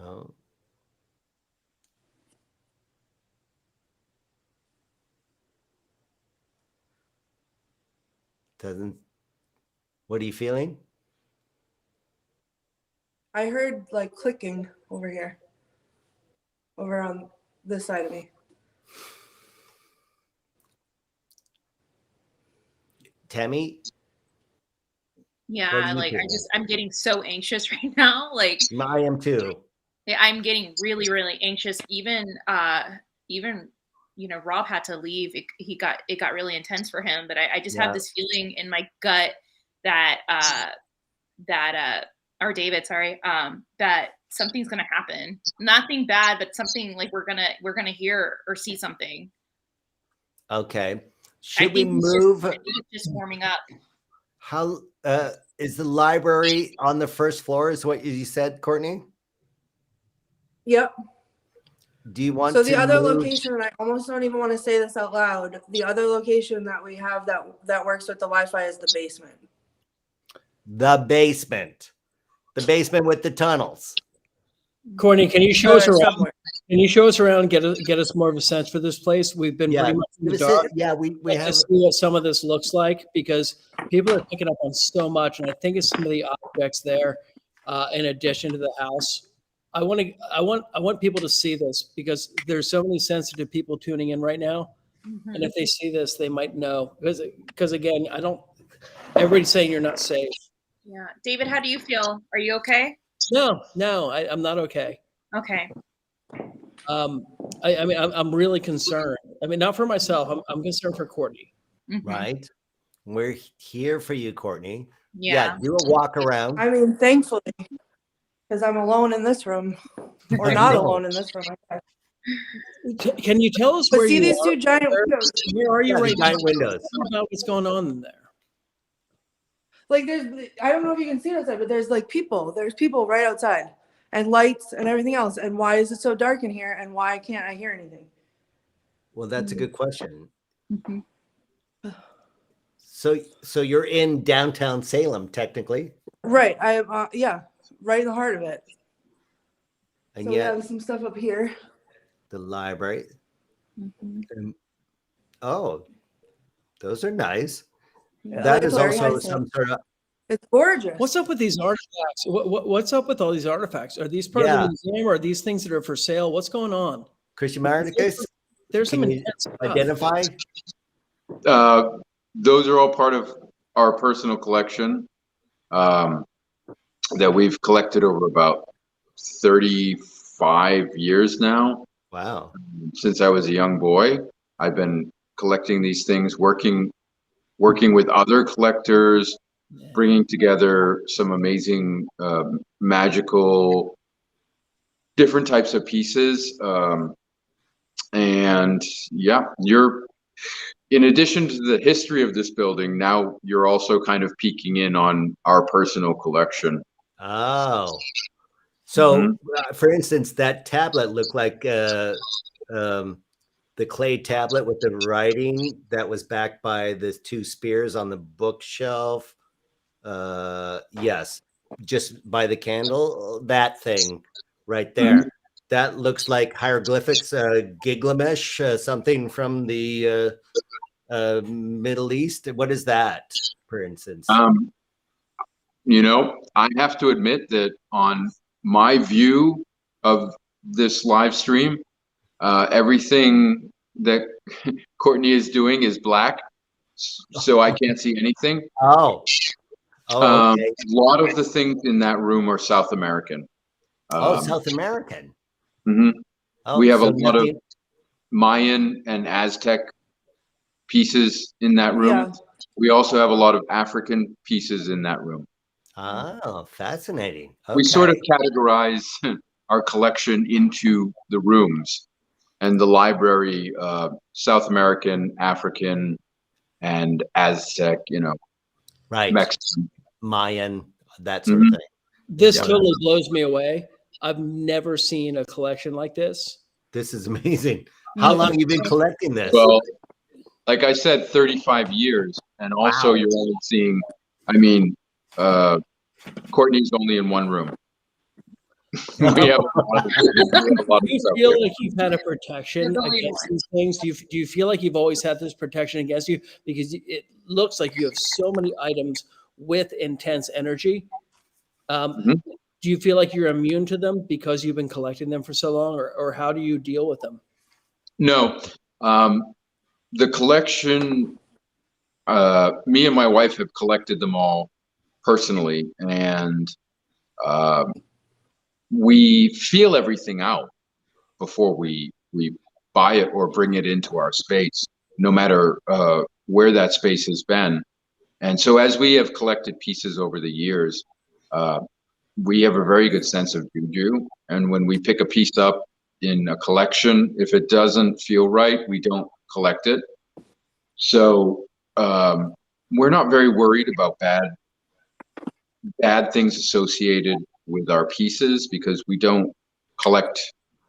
Oh. Doesn't. What are you feeling? I heard like clicking over here. Over on this side of me. Tammie? Yeah, like I'm getting so anxious right now. Like I am too. I'm getting really, really anxious. Even Rob had to leave. It got really intense for him. But I just have this feeling in my gut that or David, sorry, that something's gonna happen. Nothing bad, but something like we're gonna hear or see something. Okay. Should we move? Just warming up. How is the library on the first floor? Is what you said, Courtney? Yep. Do you want? So the other move? location, and I almost don't even want to say this out loud. The other location that we have that works with the Wi-Fi is the basement. The basement. The basement with the tunnels. Courtney, can you show us around? Can you show us around? Get us more of a sense for this place. We've been pretty much in the dark. We have to see what some of this looks like because people are picking up on so much, and I think it's some of the objects there, in addition to the house. I want people to see this because there's so many sensitive people tuning in right now, and if they see this, they might know because again, Everybody's saying you're not safe. Yeah. David, how do you feel? Are you okay? No, I'm not okay. Okay. I mean, I'm really concerned. I mean, not for myself. I'm concerned for Courtney. Mhm. Right. We're here for you, Courtney. Yeah. Do a walk around. I mean, thankfully, because I'm alone in this room, or I not know. alone in this room. I guess. Can you tell us But where see you these are? two giant windows. Where are you Yeah, the right now? giant windows. Tell me about what's going on in there. Like I don't know if you can see it outside, but there's like people. There's people right outside, and lights and everything else. And why is it so dark in here? And why can't I hear anything? Well, that's a good question. Mhm. So you're in downtown Salem, technically, Right. Yeah, right in the heart of it. and So we yet have some stuff up here. the library. Mhm. Oh, those are nice. Yeah, That like is Larry also has said. some sort of It's gorgeous. What's up with these artifacts? What's up with all these artifacts? Are these part of Yeah. the museum, or are these things that are for sale? What's going on? Christian Marticus. There's some Can you intense stuff. identify? Those are all part of our personal collection that we've collected over about 35 years now. Wow. Since I was a young boy, I've been collecting these things, working with other collectors, Yeah. bringing together some amazing magical different types of pieces. And yeah, in addition to the history of this building, now you're also kind of peeking in on our personal collection. Oh. So, Mhm. for instance, that tablet looked like the clay tablet with the writing that was backed by the two spears on the bookshelf. Yes, just by the candle, that thing right there. That looks like hieroglyphics, Gilgamesh, something from the Middle East. What is that, for instance? I have to admit that on my view of this live stream, everything that Courtney is doing is black, so I can't see anything. Oh, okay. A lot of the things in that room are South American. South American. Mhm. Oh, We have so a lot of nothing- Mayan and Aztec pieces in that room. Yeah. We also have a lot of African pieces in that room. Oh, fascinating. Okay. We sort of categorize our collection into the rooms, and the library, South American, African, and Aztec, right. Mexican. Mayan, that sort of thing. This Yeah. totally blows me away. I've never seen a collection like this. This is amazing. How long have you been collecting this? Well, like I said, 35 years, and also Wow. you're only seeing, Courtney's only in one room. We have a lot of Do you stuff feel there. like you've had a protection There's only against one. these things? Do you feel like you've always had this protection against you? Because it looks like you have so many items with intense energy. Mhm. Do you feel like you're immune to them because you've been collecting them for so long, or how do you deal with them? No, the collection, me and my wife have collected them all personally, and we feel everything out before we buy it or bring it into our space, no matter where that space has been. And so as we have collected pieces over the years, we have a very good sense of juju. And when we pick a piece up in a collection, if it doesn't feel right, we don't collect it. So we're not very worried about bad things associated with our pieces, because we don't collect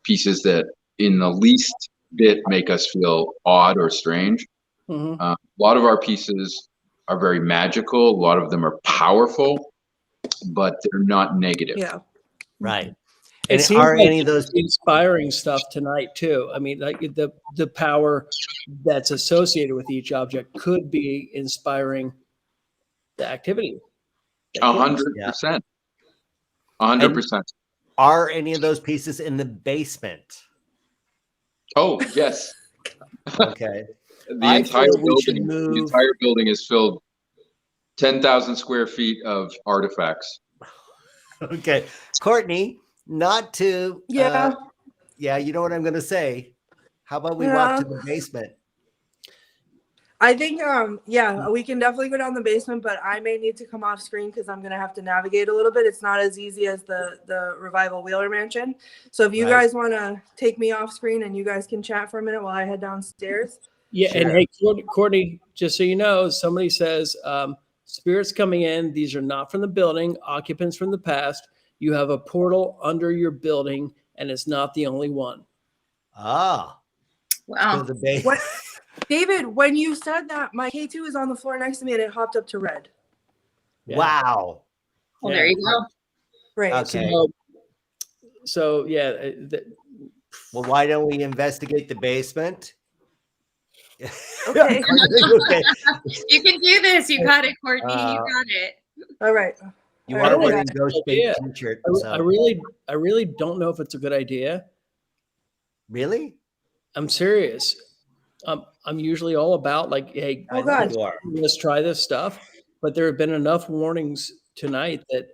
pieces that in the least bit make us feel odd or strange. Mhm. A lot of our pieces are very magical. A lot of them are powerful, but they're not negative. Yeah. Right. It And seems are like any of those inspiring stuff tonight too. I mean, like the power that's associated with each object could be inspiring the activity. 100%. 100%. are any of those pieces in the basement? Oh, yes. Okay. The I entire feel we should building, the move- entire building is filled 10,000 square feet of artifacts. Okay, Courtney, not to. Yeah. Yeah, you know what I'm going to say. How about we walk Yeah. to the basement? I think, yeah, we can definitely go down the basement, but I may need to come off screen because I'm gonna have to navigate a little bit. It's not as easy as the Revival Wheeler Mansion. So if you Right. guys want to take me off screen and you guys can chat for a minute while I head downstairs. Yeah, and Sure. hey, Courtney, just so you know, somebody says spirits coming in. These are not from the building, occupants from the past. You have a portal under your building, and it's not the only one. Ah, Wow. so the base. What? David, when you said that, my K2 is on the floor next to me and it hopped up to red. Yeah. Wow. Well, there you go. Right. Okay. So yeah, Well, why don't we investigate the basement? Okay. Okay. You can do this. You got it, Courtney. You Uh, got it. All right. You All are right, wearing guys. Ghost Yeah. Bait t-shirt. I So. really don't know if it's a good idea. Really? I'm serious. I'm usually all about like, hey, Oh, God. You are. let's try this stuff. But there have been enough warnings tonight that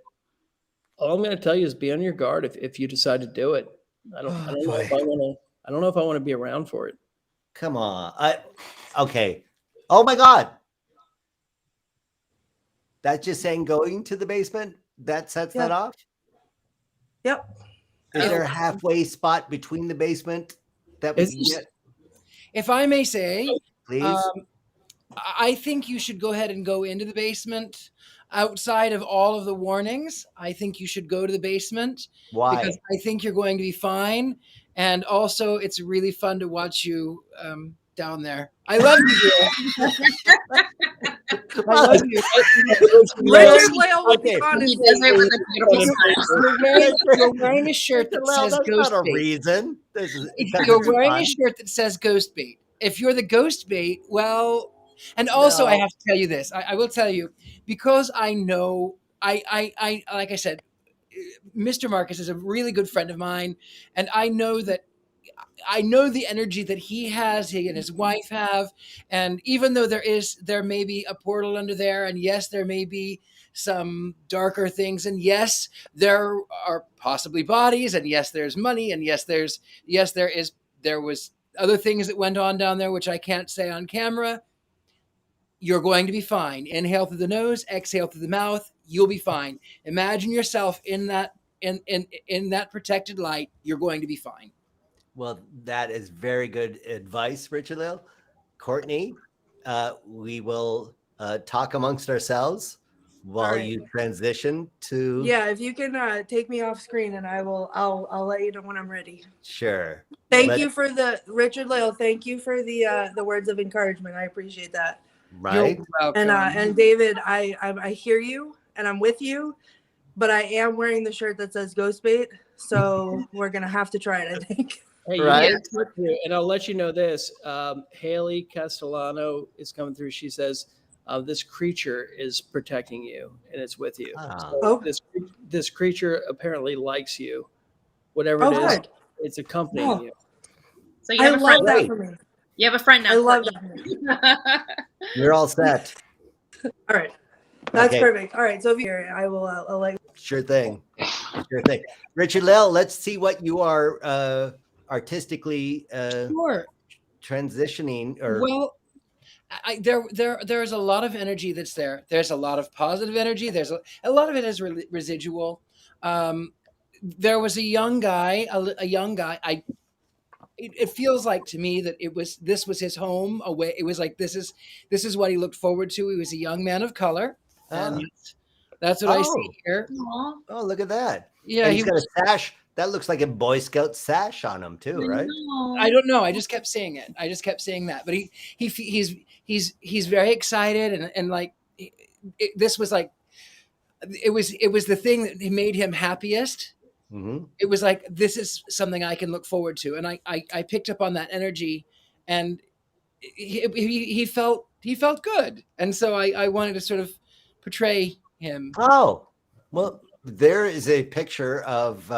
all I'm going to tell you is be on your guard if you decide to do it. I don't know if I want to. I don't know if I want to be around for it. Come on. Okay. Oh my God. That's just saying going to the basement. That sets that Yeah. off. Yep. Is there a halfway spot between the basement that we Is can there- get? If I may say, Please. I think you should go ahead and go into the basement. Outside of all of the warnings, I think you should go to the basement Why? because I think you're going to be fine. And also, it's really fun to watch you down there. I love you, dear. I love you. Richard-Lael will be Okay. honest. He does it with a beautiful smile. You're wearing a shirt that Well, says that's Ghost not a Bait. reason. This is because You're it's wearing fun. a shirt that says Ghost Bait. If you're the Ghost Bait, well, and also I No. have to tell you this. I will tell you because I know I like I said, Mr. Marcus is a really good friend of mine, and I know the energy that he and his wife have, and even though there may be a portal under there, and yes, there may be some darker things, and yes, there are possibly bodies, and yes, there's money, and there was other things that went on down there which I can't say on camera. You're going to be fine. Inhale through the nose, exhale through the mouth. You'll be fine. Imagine yourself in that protected light. You're going to be fine. Well, that is very good advice, Richard-Lael. Courtney, we will talk amongst ourselves while right. you transition to. Yeah, if you can take me off screen and I'll let you know when I'm ready. Sure. Thank you for Richard-Lael. Thank you for the words of encouragement. I appreciate that. Right. You're welcome. And David, I hear you and I'm with you, but I am wearing the shirt that says Ghost Bait, so we're gonna have to try it, I think. Hey, Right. And I'll let you know this. Haley Castellano is coming through. She says, this creature is protecting you and it's with you. Ah. So Oh. this creature apparently likes you. Whatever Oh, it is, good. it's accompanying Oh. you. So you I have a love friend. that for me. You have a friend now. I love Courtney. that. You're all set. All right. That's Okay. perfect. All right. So if you're here, I will I'll let Sure thing. Sure thing. Richard-Lael, let's see what you are artistically Sure. transitioning or. Well, there's a lot of energy that's there. There's a lot of positive energy. There's a lot of it is residual. There was a young guy. It feels like to me that this was his home away. It was like this is what he looked forward to. He was a young man of color, and that's what I see here. Aw. Oh, look at that. Yeah, And he's got a sash. That looks like a Boy Scout sash on him too, right? No. I don't know. I just kept saying it. I just kept saying that. But he's very excited and like this was like it was the thing that made him happiest. Mm-hmm. It was like this is something I can look forward to, and I picked up on that energy, and he felt good, and so I wanted to sort of portray him. Oh, well, there is a picture of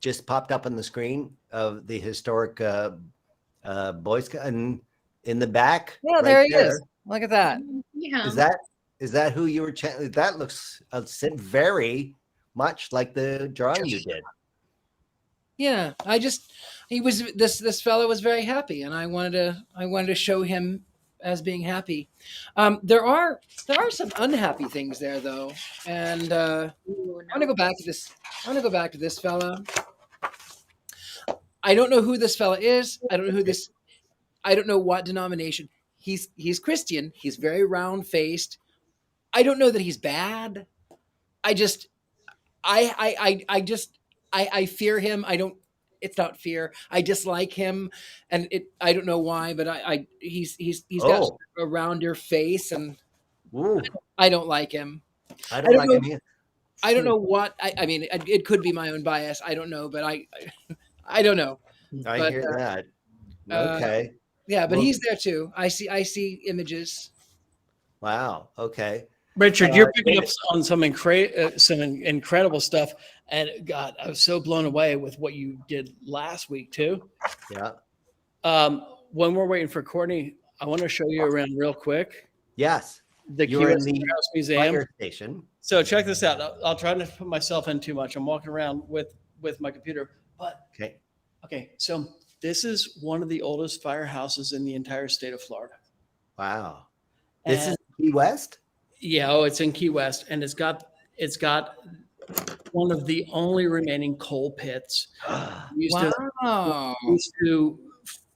just popped up on the screen of the historic Boy Scout, and in the back. Yeah, right there he is. Look at that. Yeah. Is that Is that who you were channeling? That looks very much like the drawing you did. Yeah, this fellow was very happy, and I wanted to show him as being happy. There are some unhappy things there though, and I want to go back to this. I want to go back to this fella. I don't know who this fella is. I don't know what denomination. He's Christian. He's very round faced. I don't know that he's bad. I fear him. It's not fear. I dislike him, and I don't know why, but he's got a rounder face, and Ooh, I don't like him. I don't like him either. I don't know what I mean. It could be my own bias. I don't know, but I don't know. I hear that. Okay. Yeah, but he's there too. I see images. Wow. Okay. Richard, you're picking up on some incredible stuff, and God, I was so blown away with what you did last week too. Yeah. When we're waiting for Courtney, I want to show you around real quick. Yes. You're in the House Museum Fire Station. So check this out. I'll try not to put myself in too much. I'm walking around with my computer, but okay. So this is one of the oldest firehouses in the entire state of Florida. Wow. This is Key West? Yeah, it's in Key West, and it's got one of the only remaining coal pits. We used to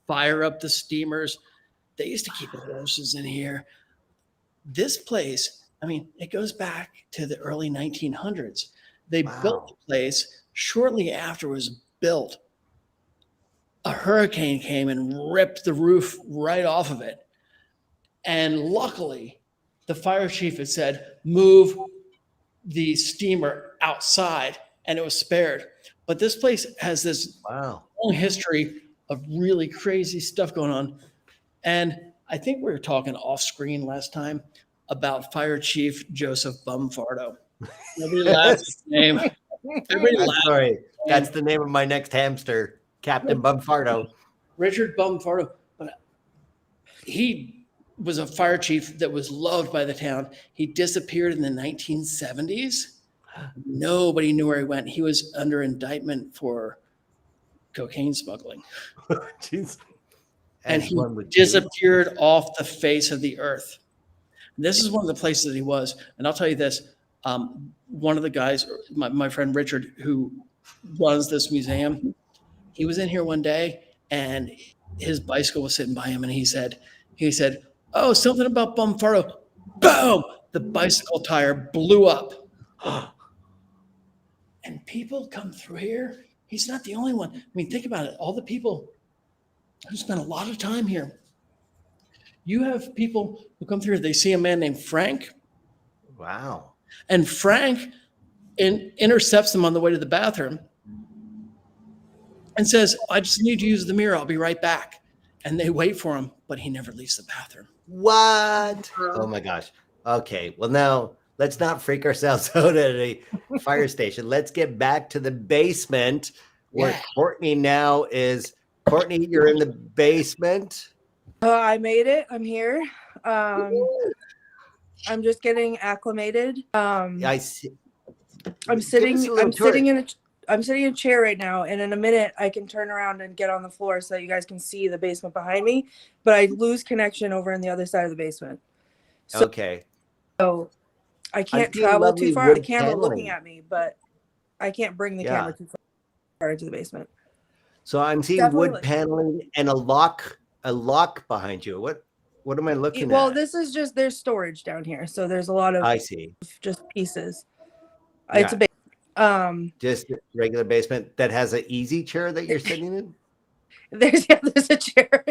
fire up the steamers. They used to keep the horses in here. This place, I mean, it goes back to the early 1900s. They built the place shortly after it was built. A hurricane came and ripped the roof right off of it. And luckily, the fire chief had said, move the steamer outside, and it was spared. But this place has this long history of really crazy stuff going on. And I think we were talking off screen last time about Fire Chief Joseph Bumfardo. Nobody laughs at his name. Sorry, that's the name of my next hamster, Captain Bumfardo. Richard Bumfardo. But he was a fire chief that was loved by the town. He disappeared in the 1970s. Nobody knew where he went. He was under indictment for cocaine smuggling. Jeez. And he disappeared off the face of the earth. This is one of the places that he was. And I'll tell you this, one of the guys, my friend Richard, who runs this museum, he was in here one day and his bicycle was sitting by him, and he said, oh, something about Bumfardo. Boom! The bicycle tire blew up. And people come through here. He's not the only one. I mean, think about it. All the people who spend a lot of time here. You have people who come through, they see a man named Frank. Wow. And Frank intercepts them on the way to the bathroom and says, I just need to use the mirror. I'll be right back. And they wait for him, but he never leaves the bathroom. What? Oh my gosh. Okay. Well, now let's not freak ourselves out at a fire station. Let's get back to the basement where Courtney now is. Courtney, you're in the basement. I made it. I'm here. I'm just getting acclimated. I see. I'm sitting in a chair right now, and in a minute I can turn around and get on the floor so that you guys can see the basement behind me, but I lose connection over on the other side of the basement. So, okay. So I can't travel too far. The camera looking at me, but I can't bring the camera too far into the basement. So I'm seeing wood paneling and a lock behind you. What am I looking at? Well, this is just, there's storage down here. So there's a lot of just pieces. It's a big just a regular basement that has an easy chair that you're sitting in. There's a chair.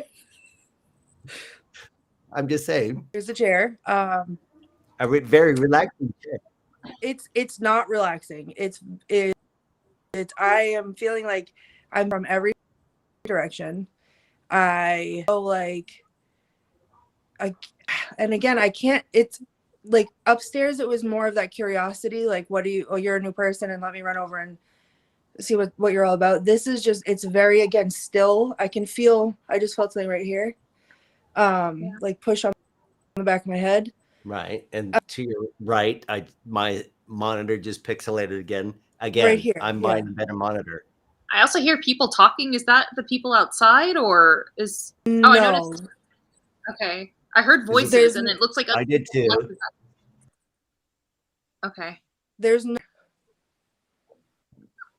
I'm just saying. There's a chair. A very relaxing chair. It's not relaxing. It's I am feeling like I'm from every direction. I feel like and again, I can't, it's like upstairs it was more of that curiosity, like you're a new person and let me run over and see what you're all about. This is just, it's very, again, still. I just felt something right here, like push on the back of my head. Right. And to your right, my monitor just pixelated again. Right here, I'm yeah. buying a better monitor. I also hear people talking. Is that the people outside, or is? No, Oh, I noticed. Okay, I heard voices, There's- and it looks like I did too. Okay. there's no.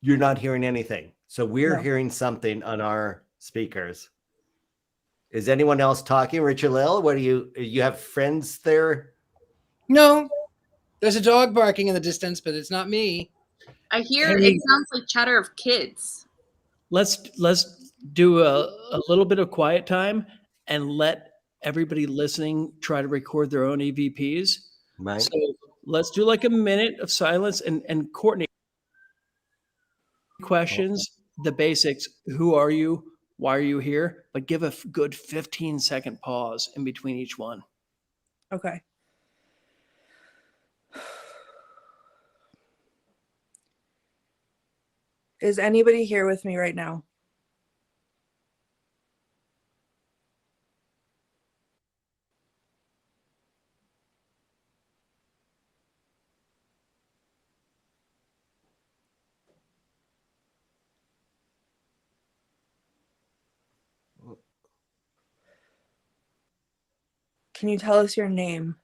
You're not hearing anything. So we're No. hearing something on our speakers. Is anyone else talking? Richard-Lael, what do you have friends there? No, there's a dog barking in the distance, but it's not me. I hear Hey. it sounds like chatter of kids. Let's do a little bit of quiet time and let everybody listening try to record their own EVPs. Right. So let's do like a minute of silence and Courtney, questions, the basics. Who are you? Why are you here? But give a good 15-second pause in between each one. Okay. Is anybody here with me right now? Can you tell us your name?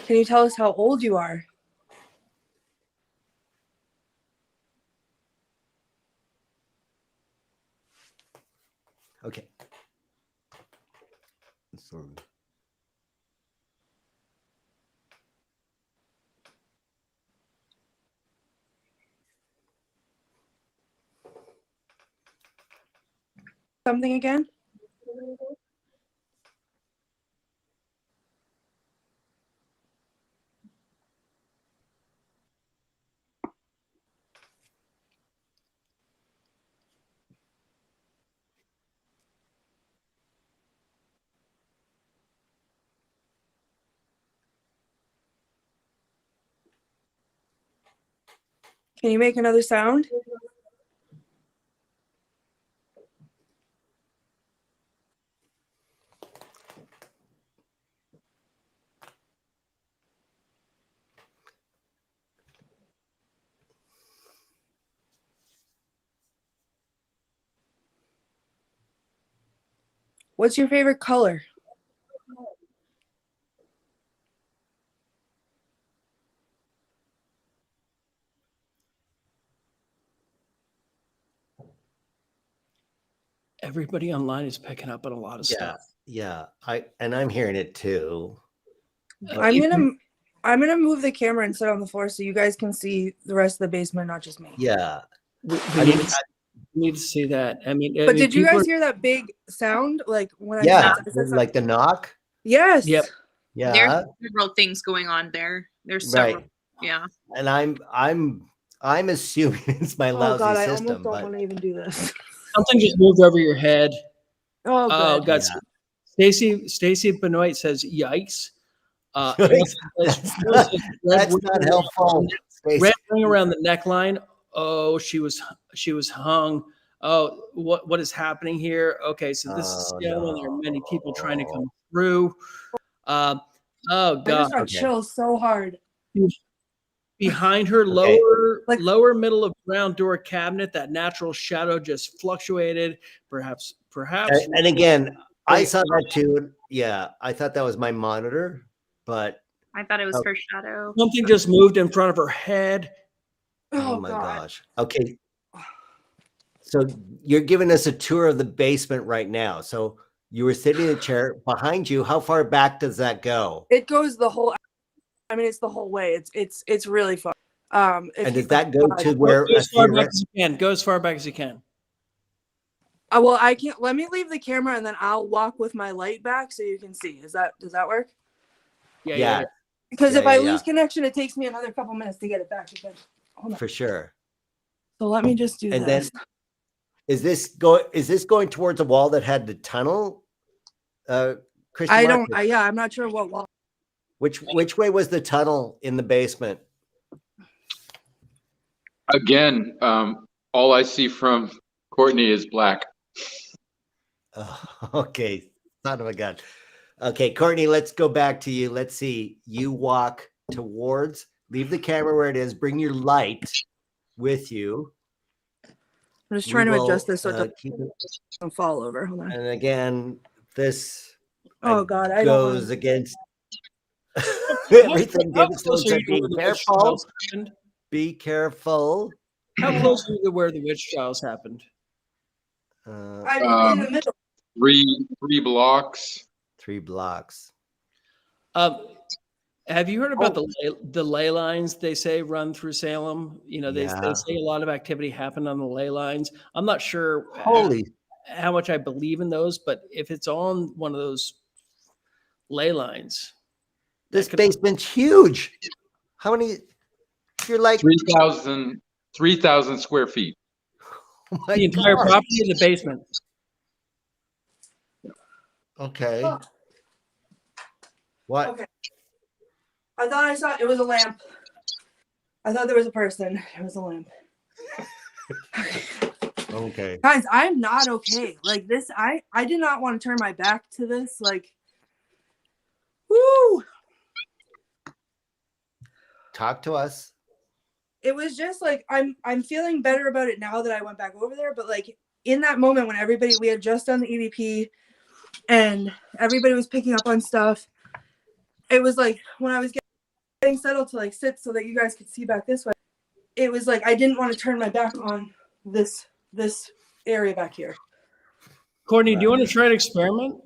Can you tell us how old you are? Okay. Sorry. Something again? Can you make another sound? What's your favorite color? Everybody online is picking up on a lot of stuff. Yeah. I'm hearing it too. I'm gonna move the camera and sit on the floor so you guys can see the rest of the basement, not just me. Yeah. We I mean, need to see that. I mean, But did you people guys hear that big sound? Like when I yeah, said something? like the knock. Yes. Yep. Yeah. There's several things going on there. There's several. Right. Yeah. And I'm assuming it's my Oh lousy God, I system, almost don't but want to even do this. something just moved over your head. Oh, Oh, good. God. Yeah. Stacy Benoit says, yikes. That's not helpful. Red ring around the neckline. Oh, she was hung. Oh, what is happening here? Okay, so this is still when there are many people trying to come through. Oh I God. just got chills so hard. Behind her, Okay. lower middle of ground door cabinet, that natural shadow just fluctuated. Perhaps. And again, I saw that too. Yeah, I thought that was my monitor, but I thought it was her shadow. something just moved in front of her head. oh my God. gosh. Okay. So you're giving us a tour of the basement right now. So you were sitting in a chair behind you. How far back does that go? It goes the whole. I mean, it's the whole way. It's really fun. And does that go to where Go as far back as you can. Go as far back as you can. Well, I can't. Let me leave the camera and then I'll walk with my light back so you can see. Does that work? Yeah. Because Yeah, if I yeah, lose yeah. connection, it takes me another couple minutes to get it back again. Hold on. For sure. So let me just do And this. then Is this going towards a wall that had the tunnel? Christian I don't. Marcus? Yeah, I'm not sure what wall. Which way was the tunnel in the basement? Again, all I see from Courtney is black. Oh, okay, son of a gun. Okay, Courtney, let's go back to you. Let's see. You walk towards. Leave the camera where it is. Bring your light with you. I'm just We trying to will, adjust this so it keep it. doesn't fall over. Hold on. And again, this Oh God, I don't goes wanna- against everything. How David close Sloan are said, you to where be the witch careful. trials happened? Be careful. How close are you to where the witch trials happened? I'm in the middle. Three blocks. 3 blocks. Have you heard about the ley lines they say run through Salem? You know, they Yeah. say a lot of activity happened on the ley lines. I'm not sure Holy. how much I believe in those, but if it's on one of those ley lines, This could- basement's huge. How many? You're like 3,000 square feet. oh my the entire God. property in the basement. Okay. Oh. What? Okay. I thought I saw it was a lamp. I thought there was a person. It was a lamp. Okay. Guys, I'm not okay. Like this, I did not want to turn my back to this. Like, woo! Talk to us. It was just like I'm feeling better about it now that I went back over there. But like in that moment when we had just done the EVP and everybody was picking up on stuff, it was like when I was getting settled to like sit so that you guys could see back this way, it was like I didn't want to turn my back on this area back here. Courtney, do you want to try an experiment?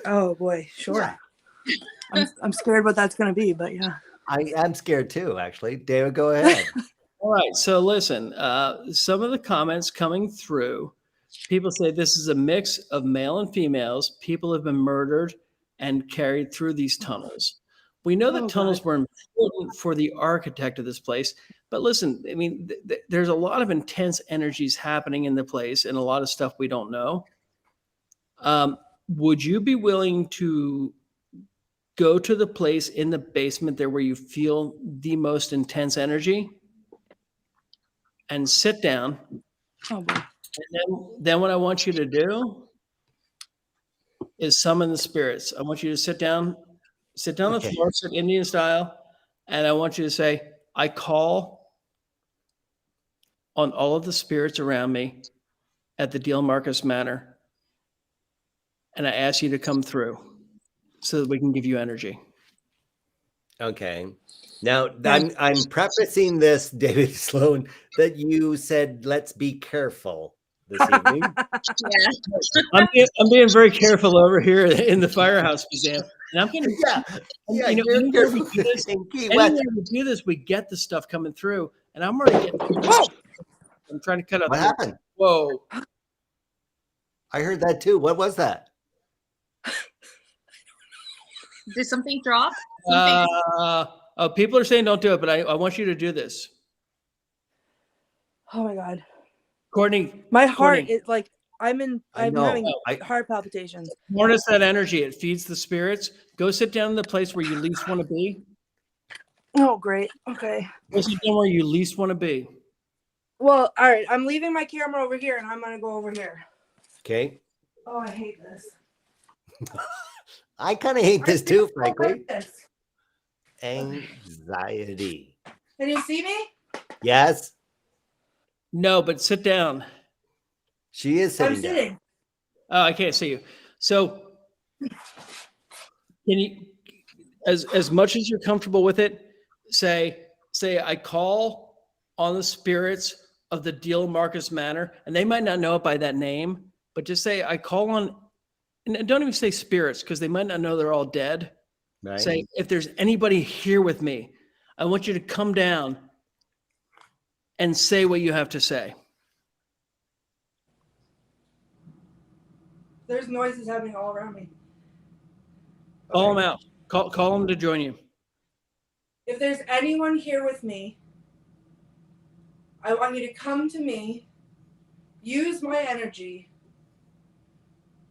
Oh boy, sure. I'm scared what that's gonna be, but yeah. I am scared too, actually. David, go ahead. All right. So listen, some of the comments coming through, people say this is a mix of male and females. People have been murdered and carried through these tunnels. We know that Oh, tunnels God. were important for the architect of this place. But listen, I mean, there's a lot of intense energies happening in the place and a lot of stuff we don't know. Would you be willing to go to the place in the basement there where you feel the most intense energy and sit down? Oh boy. And then what I want you to do is summon the spirits. I want you to sit down on the Okay. floor, sit Indian style, and I want you to say, I call on all of the spirits around me at the Diehl Marcus Manor, and I ask you to come through so that we can give you energy. Okay. Now I'm prefacing this, David Sloan, that you said let's be careful this evening. Yeah. I'm being very careful over here in the Firehouse Museum. And I'm going to, Yeah, you know, you're anywhere careful we do this, in Key West. anywhere we do this, we get the stuff coming through. And I'm already getting. Whoa! I'm trying to cut out. What happened? Whoa! I heard that too. What was that? Did something drop? People are saying don't do it, but I want you to do this, Oh my God. Courtney. My heart Courtney. is like I'm know. having I- heart palpitations. Harness that energy. It feeds the spirits. Go sit down in the place where you least want to be. Oh great. Okay. Go sit down where you least want to be. Well, all right. I'm leaving my camera over here and I'm gonna go over here. Okay. Oh, I hate this. I kind of hate this too, frankly. Like this. Anxiety. Can you see me? Yes, No, but sit down. she is I'm sitting down. sitting. Oh, I can't see you. So, can you, as much as you're comfortable with it, say I call on the spirits of the Diehl Marcus Manor, and they might not know it by that name, but just say I call on, and don't even say spirits because they might not know they're all dead. Right. Say if there's anybody here with me, I want you to come down and say what you have to say. There's noises happening all around me. Call them out. Call them to join you. If there's anyone here with me, I want you to come to me use my energy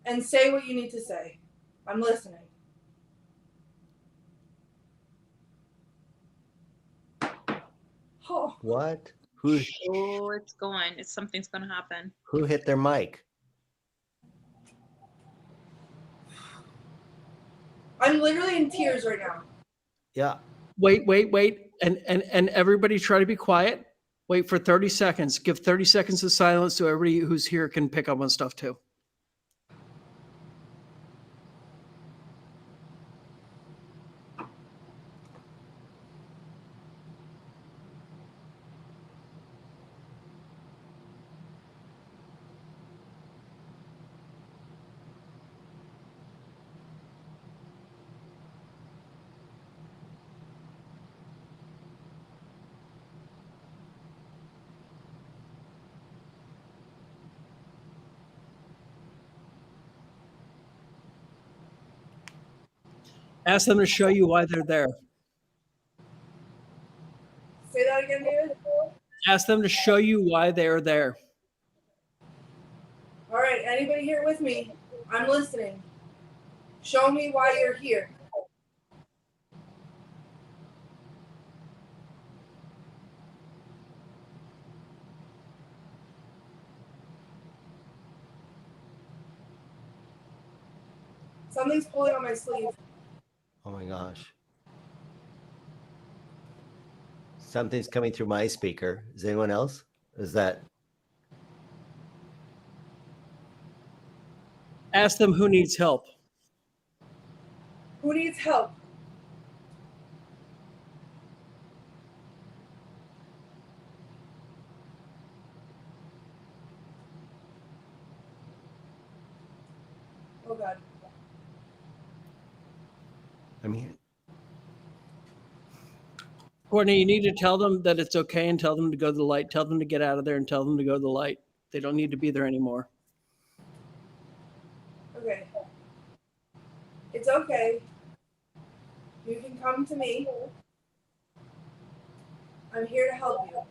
and say what you need to say. I'm listening. Oh. What? Who Oh, it's going. Something's going to happen. who hit their mic? I'm literally in tears right now. Yeah. Wait. And everybody try to be quiet. Wait for 30 seconds. Give 30 seconds of silence so everybody who's here can pick up on stuff too. Ask them to show you why they're there. Say that again, David. Ask them to show you why they're there. All right, anybody here with me? I'm listening. Show me why you're here. Something's pulling on my sleeve. Oh my gosh. Something's coming through my speaker. Is anyone else? Is that Ask them who needs help. Who needs help? Oh God. I mean, Courtney, you need to tell them that it's okay and tell them to go to the light. Tell them to get out of there and tell them to go to the light. They don't need to be there anymore. Okay. It's okay. You can come to me. I'm here to help you.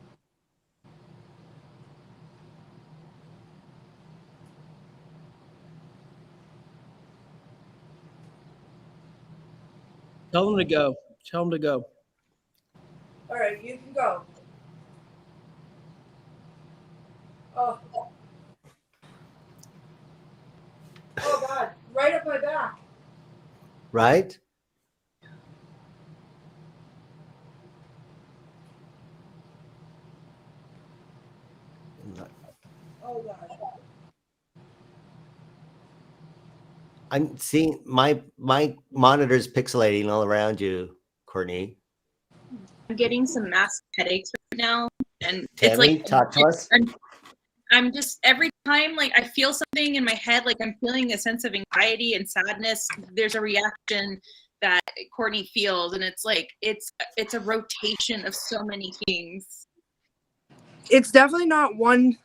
Tell them to go. Tell them to go. All right, you can go. Oh. Oh God, right up my back. right? Oh God. I'm seeing my monitor's pixelating all around you, Courtney. I'm getting some massive headaches right now, and it's Tammie, like talk to us. I'm just every time like I feel something in my head, like I'm feeling a sense of anxiety and sadness. There's a reaction that Courtney feels, and it's like it's a rotation of so many things. It's definitely not one.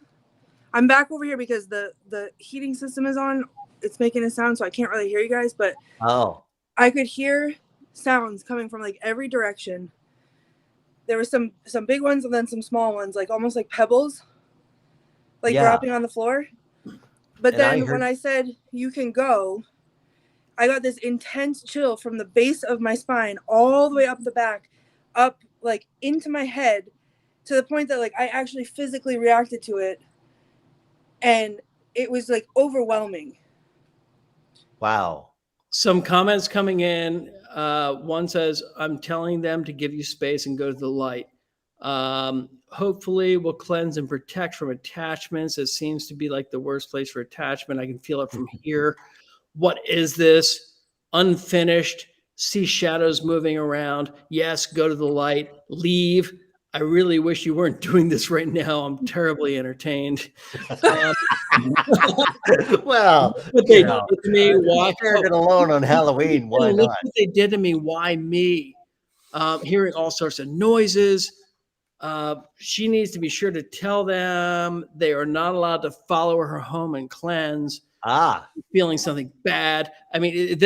I'm back over here because the heating system is on. It's making a sound, so I can't really hear you guys, but Oh, I could hear sounds coming from like every direction. There were some big ones and then some small ones, like almost like pebbles, like Yeah. dropping on the floor. But And I then heard- when I said you can go, I got this intense chill from the base of my spine all the way up the back, up like into my head, to the point that like I actually physically reacted to it, and it was like overwhelming. wow. Some comments coming in. One says, I'm telling them to give you space and go to the light. Hopefully will cleanse and protect from attachments. It seems to be like the worst place for attachment. I can feel it from here. What is this? Unfinished. See shadows moving around. Yes, go to the light. Leave. I really wish you weren't doing this right now. I'm terribly entertained. Well, What they you know, did to me, why? shared it alone on Halloween. Why Look not? what they did to me. Why me? Hearing all sorts of noises. She needs to be sure to tell them they are not allowed to follow her home and cleanse. Ah, Feeling something bad. I mean,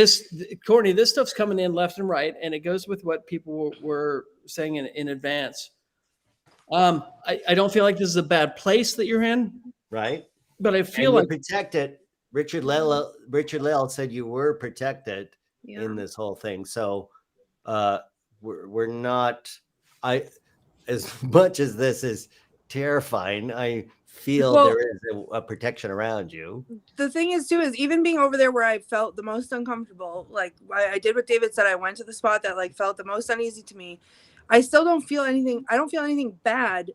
Courtney, this stuff's coming in left and right, and it goes with what people were saying in advance. I don't feel like this is a bad place that you're in. right. But I And feel you're like protected. Richard-Lael said you were protected Yeah. in this whole thing. So we're not. As much as this is terrifying, I feel Well, there is a protection around you. the thing is too is even being over there where I felt the most uncomfortable, like I did what David said. I went to the spot that like felt the most uneasy to me. I still don't feel anything. I don't feel anything bad.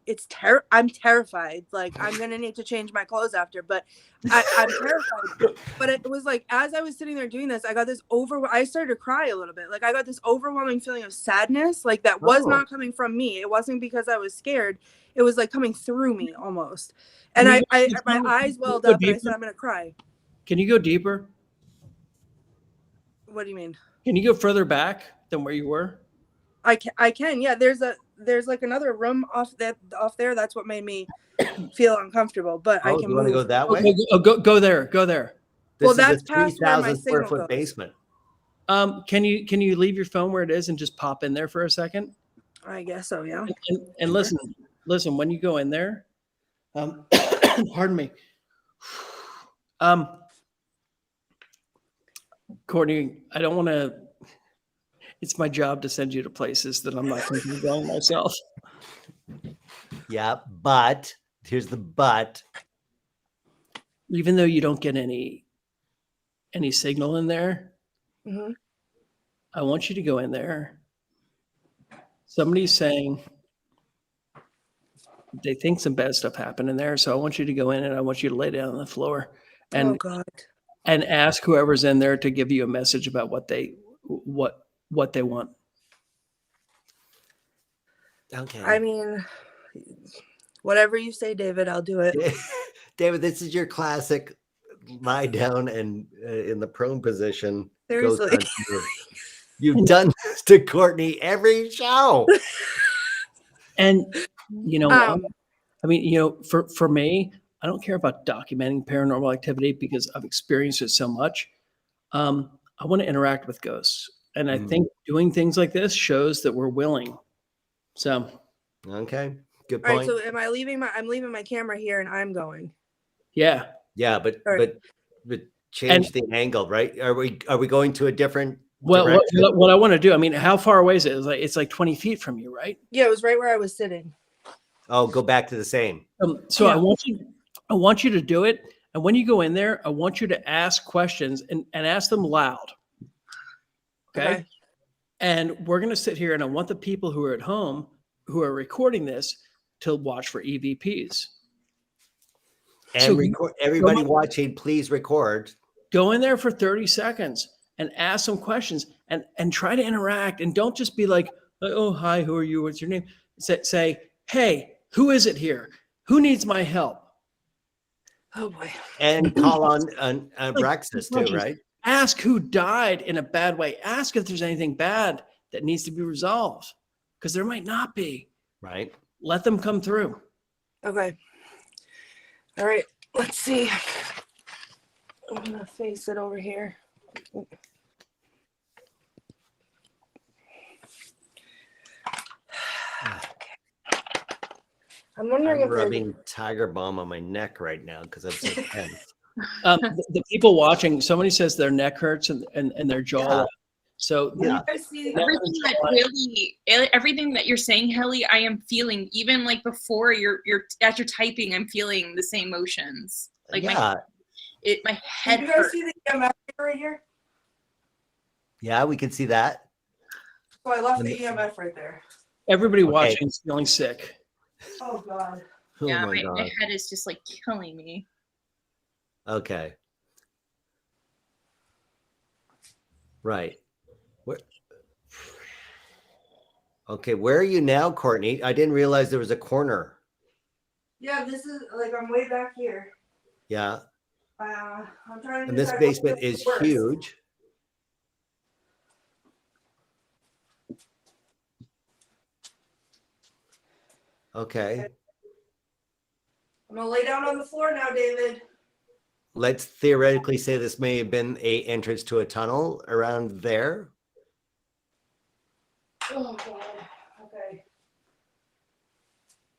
I'm terrified. Like I'm gonna need to change my clothes after, but I'm terrified. But it was like as I was sitting there doing this, I got this I started to cry a little bit. Like I got this overwhelming feeling of sadness. Like that was not coming from me. It wasn't because I was scared. It was like coming through me almost. And my eyes welled up, and I said, "I'm gonna cry." Can you go deeper? What do you mean? Can you go further back than where you were? I can. Yeah, there's like another room off there. That's what made me feel uncomfortable. But I Oh, can you want to move. go that way? Go there. Go there. This Well, is that's a past where my 3,000 square signal foot goes. basement. Can you leave your phone where it is and just pop in there for a second? I guess so. Yeah. And listen. When you go in there, pardon me. Courtney, I don't want to. It's my job to send you to places that I'm not comfortable going myself. Yeah, but here's the but. Even though you don't get any signal in there, Mm-hmm. I want you to go in there. Somebody's saying they think some bad stuff happened in there, so I want you to go in and I want you to lay down on the floor Oh God. and ask whoever's in there to give you a message about what they want. Okay. I mean, whatever you say, David, I'll do it. David, this is your classic lie down and in the prone position. Seriously. Ghost hunt. You've done this to Courtney every show. And you know, I mean, you know, for me, I don't care about documenting paranormal activity because I've experienced it so much. I want to interact with ghosts, and I think doing things like this shows that we're willing. So, okay, good All right. point. So am I leaving I'm leaving my camera here and I'm going. yeah, but right. but change the angle, right? Are we going to a different well, what I want to do, I mean, how far away is it? It's like 20 feet from you, right? Yeah, it was right where I was sitting. Oh, go back to the same. So yeah. I want you to do it. And when you go in there, I want you to ask questions and ask them loud. Okay. And we're going to sit here and I want the people who are at home who are recording this to watch for EVPs. And so record, everybody watching, please record. Go in there for 30 seconds and ask some questions and try to interact. And don't just be like, oh, hi, who are you? What's your name? Say, hey, who is it here? Who needs my help? Oh boy. And call on Brexis too, right? Ask who died in a bad way. Ask if there's anything bad that needs to be resolved, because there might not be. Right. Let them come through. Okay. All right. Let's see. I'm going to face it over here. I'm wondering I'm rubbing Tiger Balm on my neck right now because I'm so tense. The people watching, somebody says their neck hurts and their jaw. Yeah. So yeah. Everything that you're saying, Helly, I am feeling. Even like before you're as you're typing, I'm feeling the same motions. Like my head. You guys see the EMF right here? Yeah, we can see that. So I left the EMF right there. Everybody watching is feeling sick. Oh God. Oh yeah, my God. My head is just like killing me. Okay. Right. Okay, where are you now, Courtney? I didn't realize there was a corner. Yeah, this is like I'm way back here. Yeah. I'm trying to. And this basement is huge. Okay. I'm gonna lay down on the floor now, David. Let's theoretically say this may have been a entrance to a tunnel around there. Oh God. Okay.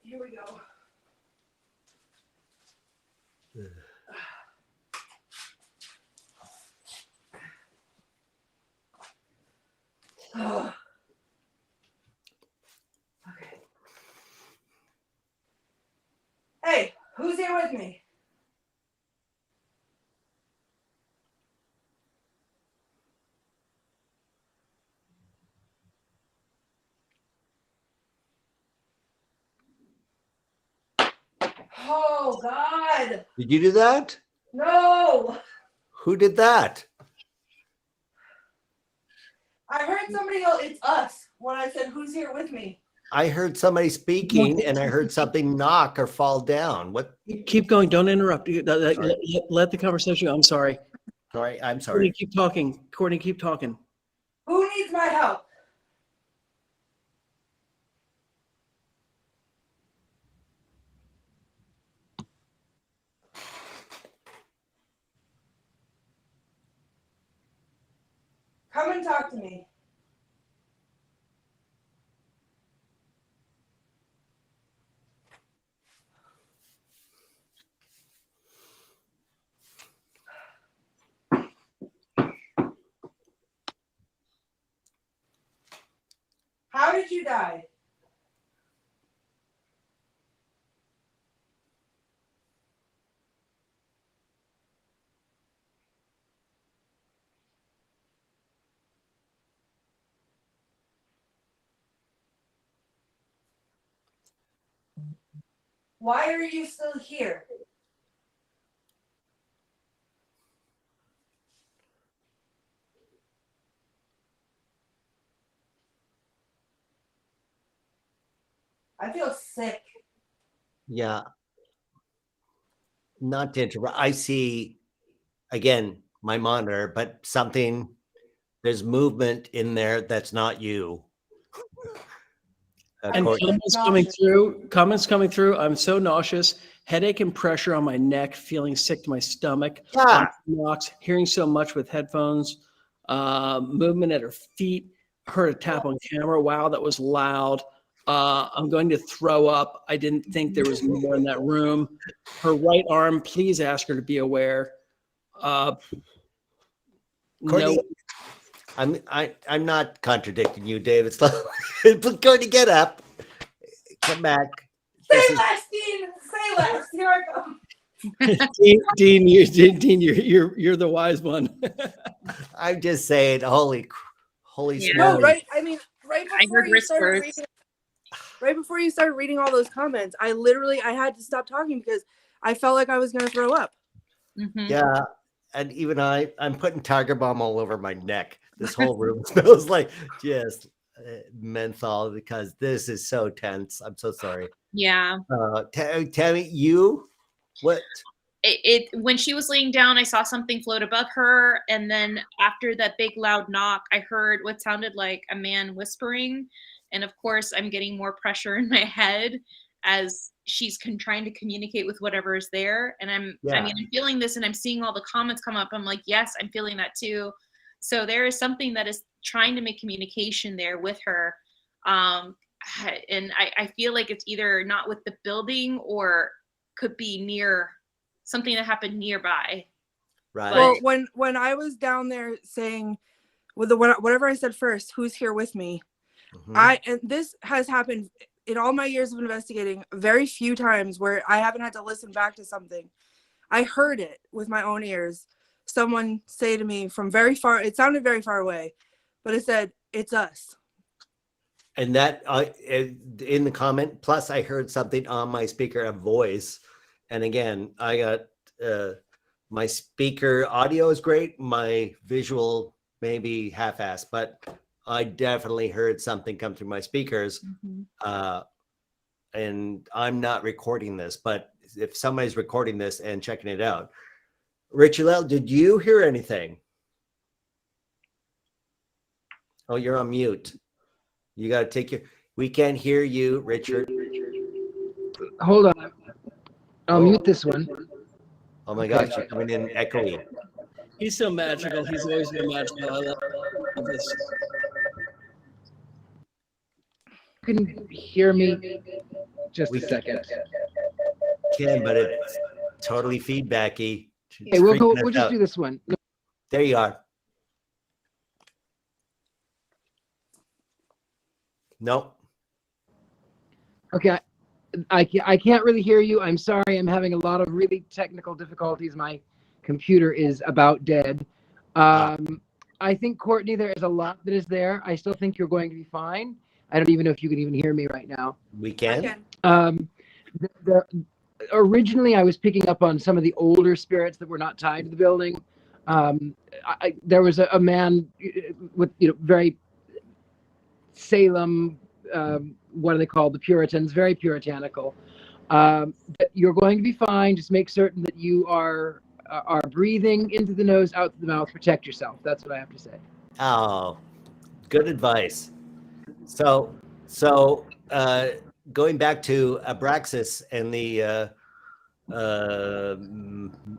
Here we go. with me? Oh, God. Did you do that? No. Who did that? I heard somebody else. It's us when I said, who's here with me? I heard somebody speaking and I heard something knock or fall down. What? Keep going. Don't interrupt. Let the conversation go. I'm sorry. Sorry, I'm Courtney, sorry. keep talking. Courtney, keep talking. Who needs my help? Come and talk to me. How did you die? Why are you still here? I feel sick. Yeah. Not to interrupt. I see, again, my monitor, but something, there's movement in there that's not you. And Courtney. comments coming through. I'm so nauseous, headache and pressure on my neck, feeling sick to my stomach, Yeah. knocks, hearing so much with headphones, movement at her feet, heard a tap on camera. Wow, that was loud. I'm going to throw up. I didn't think there was more in that room. Her right arm, please ask her to be aware. Courtney, No, I'm not contradicting you, David. It's going to get up. Come back. Say less, Dean. Say less. Here I come. Dean, you're the wise one. I'm just saying, holy Yeah. No, smokes. right. I mean, right I before heard you started whispers. reading, right before you started reading all those comments, I had to stop talking because I felt like I was going to throw up. Mhm. Yeah. And even I'm putting Tiger Balm all over my neck. This whole room smells like just menthol because this is so tense. I'm so sorry. Yeah. Tammie, you? What? It when she was laying down, I saw something float above her, and then after that big loud knock, I heard what sounded like a man whispering, and of course, I'm getting more pressure in my head as she's trying to communicate with whatever is there, and I'm feeling this, and I'm seeing all the comments come up. I'm like, yes, I'm feeling that too. So there is something that is trying to make communication there with her, and I feel like it's either not with the building or could be near something that happened nearby. Right. Well, when I was down there saying, with whatever I said first, who's here with me? Mhm. And this has happened in all my years of investigating very few times where I haven't had to listen back to something. I heard it with my own ears. Someone say to me from very far, it sounded very far away, but it said, it's us. And that in the comment, plus I heard something on my speaker, a voice. And again, I got my speaker audio is great. My visual maybe half-assed, but I definitely heard something come through my speakers. And I'm not recording this, but if somebody's recording this and checking it out, Richard-Lael, did you hear anything? Oh, you're on mute. You got to take your, we can't hear you, Richard. Hold on. I'll mute this one. Oh my gosh, you're coming in echoey. He's so magical. He's always been magical. I love this. You can hear me. Just a second. Can, but it's totally feedbacky. Okay, we'll just do this one. There you are. Nope. Okay. I can't really hear you. I'm sorry. I'm having a lot of really technical difficulties. My computer is about dead. I think, Courtney, there is a lot that is there. I still think you're going to be fine. I don't even know if you can even hear me right now. We can. Originally, I was picking up on some of the older spirits that were not tied to the building. There was a man with, very Salem, what are they called? The Puritans, very puritanical. You're going to be fine. Just make certain that you are breathing into the nose, out through the mouth. Protect yourself. That's what I have to say. Oh, good advice. So going back to Abraxas and the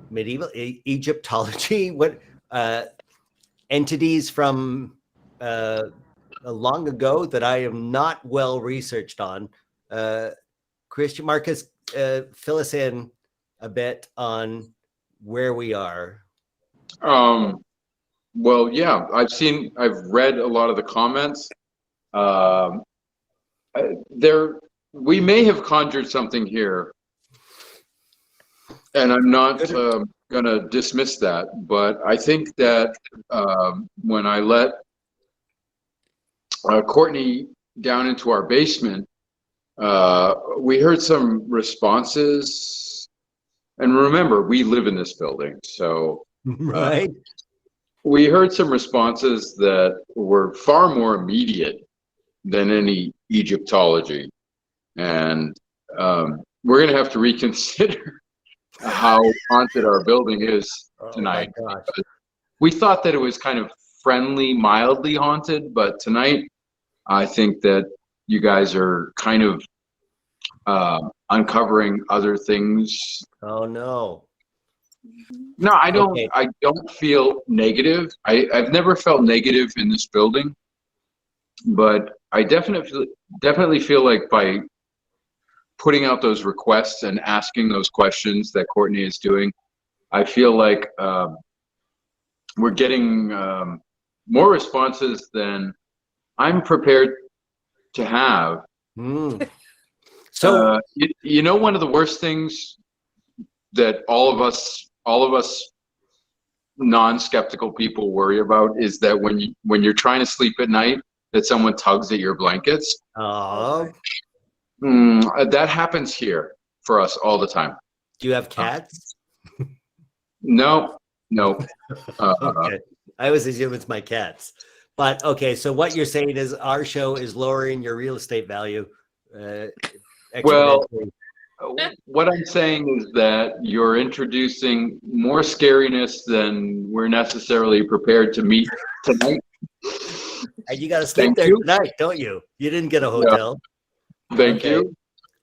medieval Egyptology, what entities from long ago that I am not well researched on. Christian Marcus, fill us in a bit on where we are. Well, yeah, I've read a lot of the comments. We may have conjured something here, and I'm not going to dismiss that, but I think that when I let Courtney down into our basement, we heard some responses, and remember, we live in this building, so right. We heard some responses that were far more immediate than any Egyptology, and we're going to have to reconsider how haunted our building is tonight. Oh my gosh. We thought that it was kind of friendly, mildly haunted, but tonight I think that you guys are kind of uncovering other things. Oh no. No, I don't. Okay. I don't feel negative. I've never felt negative in this building, but I definitely feel like by putting out those requests and asking those questions that Courtney is doing, I feel like we're getting more responses than I'm prepared to have. So one of the worst things that all of us non-skeptical people worry about is that when you're trying to sleep at night, that someone tugs at your blankets. That happens here for us all the time. Do you have cats? No. Okay. I always assume it's my cats. But okay, so what you're saying is our show is lowering your real estate value. Well, what I'm saying is that you're introducing more scariness than we're necessarily prepared to meet tonight. And you got to sleep there tonight, don't you? You didn't get a hotel. Yeah. Thank you.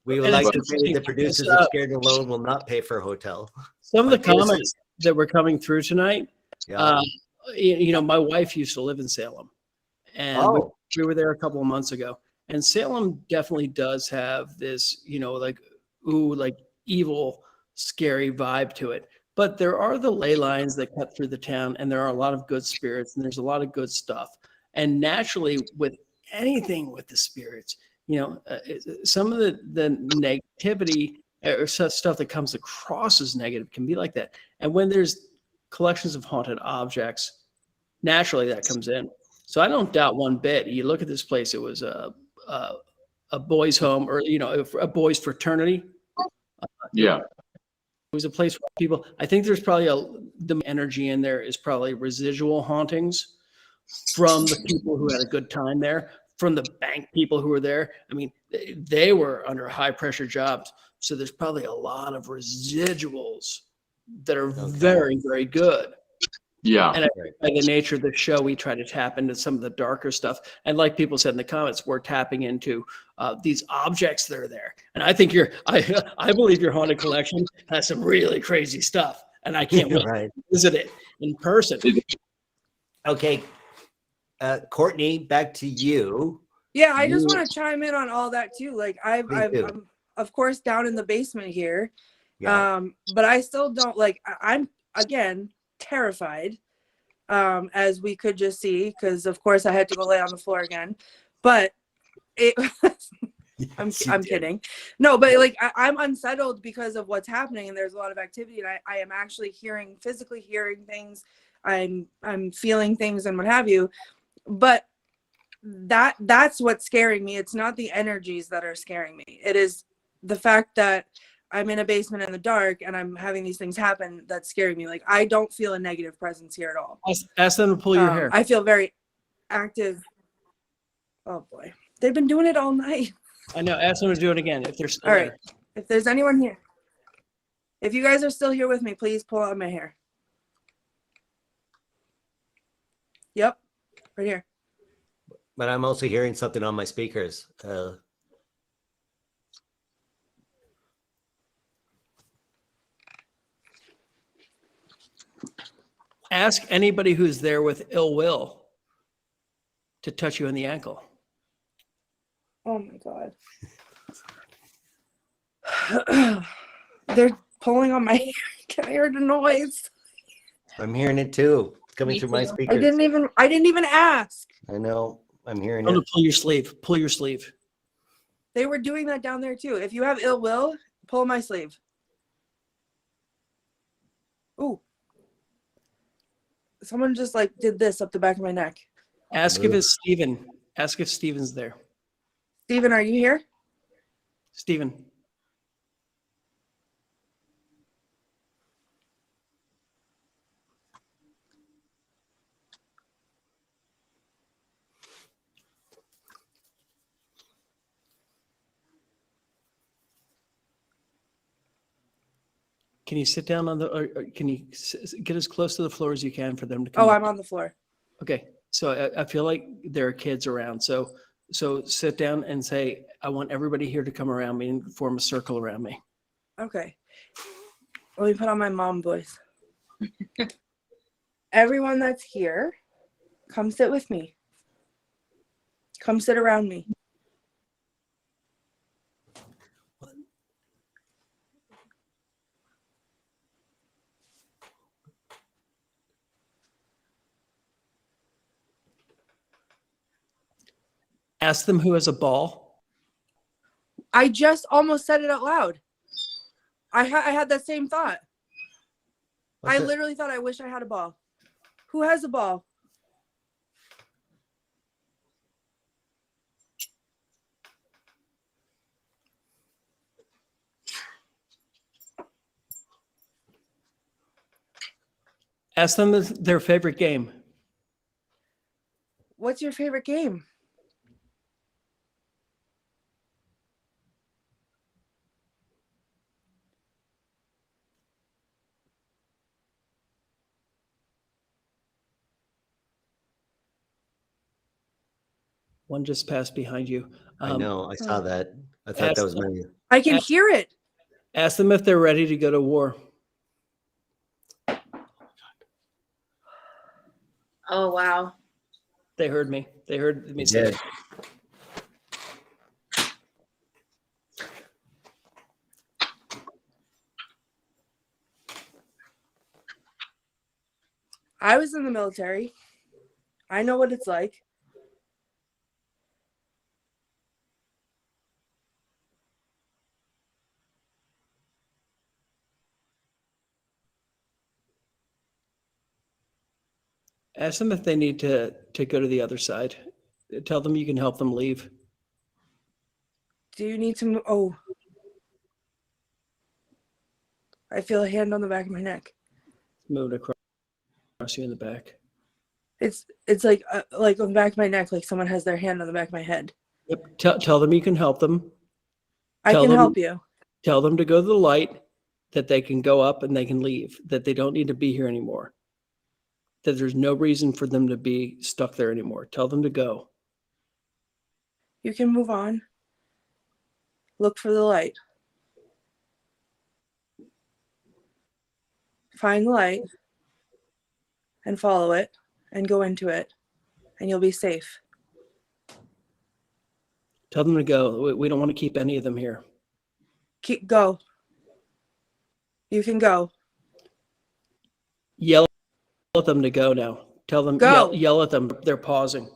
We would like to say the producers of Scared and Alone will not pay for a hotel. Some of the comments that were coming through tonight, Yeah. My wife used to live in Salem, and we were there a couple of months ago. And Salem definitely does have this, like evil, scary vibe to it. But there are the ley lines that cut through the town, and there are a lot of good spirits, and there's a lot of good stuff. And naturally, with anything with the spirits, some of the negativity or stuff that comes across as negative can be like that. And when there's collections of haunted objects, naturally that comes in. So I don't doubt one bit. You look at this place; it was a boys' home, or a boys' fraternity. Yeah, it was a place where people. I think there's probably the energy in there is probably residual hauntings from the people who had a good time there, from the bank people who were there. I mean, they were under high pressure jobs, so there's probably a lot of residuals that are very, very good. Yeah. And by the nature of the show, we try to tap into some of the darker stuff. And like people said in the comments, we're tapping into these objects that are there. And I think I believe your haunted collection has some really crazy stuff. And I can't wait to visit it in person. Okay. Courtney, back to you. Yeah, I just want to chime in on all that too. Like I'm of course down in the basement here. Yeah. But I still don't I'm again terrified, as we could just see, because of course I had to go lay on the floor again. But it I'm Yes, you I'm did. kidding. No, but like I'm unsettled because of what's happening, and there's a lot of activity, and I am actually physically hearing things. I'm feeling things and what have you. But that's what's scaring me. It's not the energies that are scaring me. It is the fact that I'm in a basement in the dark and I'm having these things happen that's scaring me. Like I don't feel a negative presence here at all. Ask them to pull your hair. I feel very active. Oh boy. They've been doing it all night. I know. Ask them to do it again if they're still All there. right. If there's anyone here, if you guys are still here with me, please pull out my hair. Yep. Right here. But I'm also hearing something on my speakers. Ask anybody who's there with ill will to touch you in the ankle. Oh my God. They're pulling on my hair. Can I hear the noise? I'm hearing it too. It's coming Me through my too. speakers. I didn't even ask. I know. I'm hearing Tell them it. to pull your sleeve. Pull your sleeve. They were doing that down there too. If you have ill will, pull my sleeve. Ooh. Someone just like did this up the back of my neck. Ask if it's Steven. Ask if Steven's there. Steven, are you here? Steven. Can you sit down on the, or can you get as close to the floor as you can for them to come Oh, up? I'm on the floor. Okay, so I feel like there are kids around. So sit down and say, I want everybody here to come around me and form a circle around me. Okay. Let me put on my mom voice. Everyone that's here, come sit with me. Come sit around me. Ask them who has a ball. I just almost said it out loud. I had that same thought. I literally thought, I wish I had a ball. Who has a ball? Ask them their favorite game. What's your favorite game? One just passed behind you. I know. I saw that. I thought that was my. I can hear it. Ask them if they're ready to go to war. Oh, wow. They heard me. They heard me They say did. it. I was in the military. I know what it's like. Ask them if they need to go to the other side. Tell them you can help them leave. Do you need to move? Oh. I feel a hand on the back of my neck. Move it across you in the back. It's like on the back of my neck, like someone has their hand on the back of my head. Yep. Tell them you can help them. I Tell can them- help you. Tell them to go to the light, that they can go up and they can leave, that they don't need to be here anymore, that there's no reason for them to be stuck there anymore. Tell them to go. You can move on. Look for the light. Find the light and follow it and go into it, and you'll be safe. Tell them to go. We don't want to keep any of them here. Go. You can go. Yell at them to go now. Tell them, Go. yell at them. They're pausing.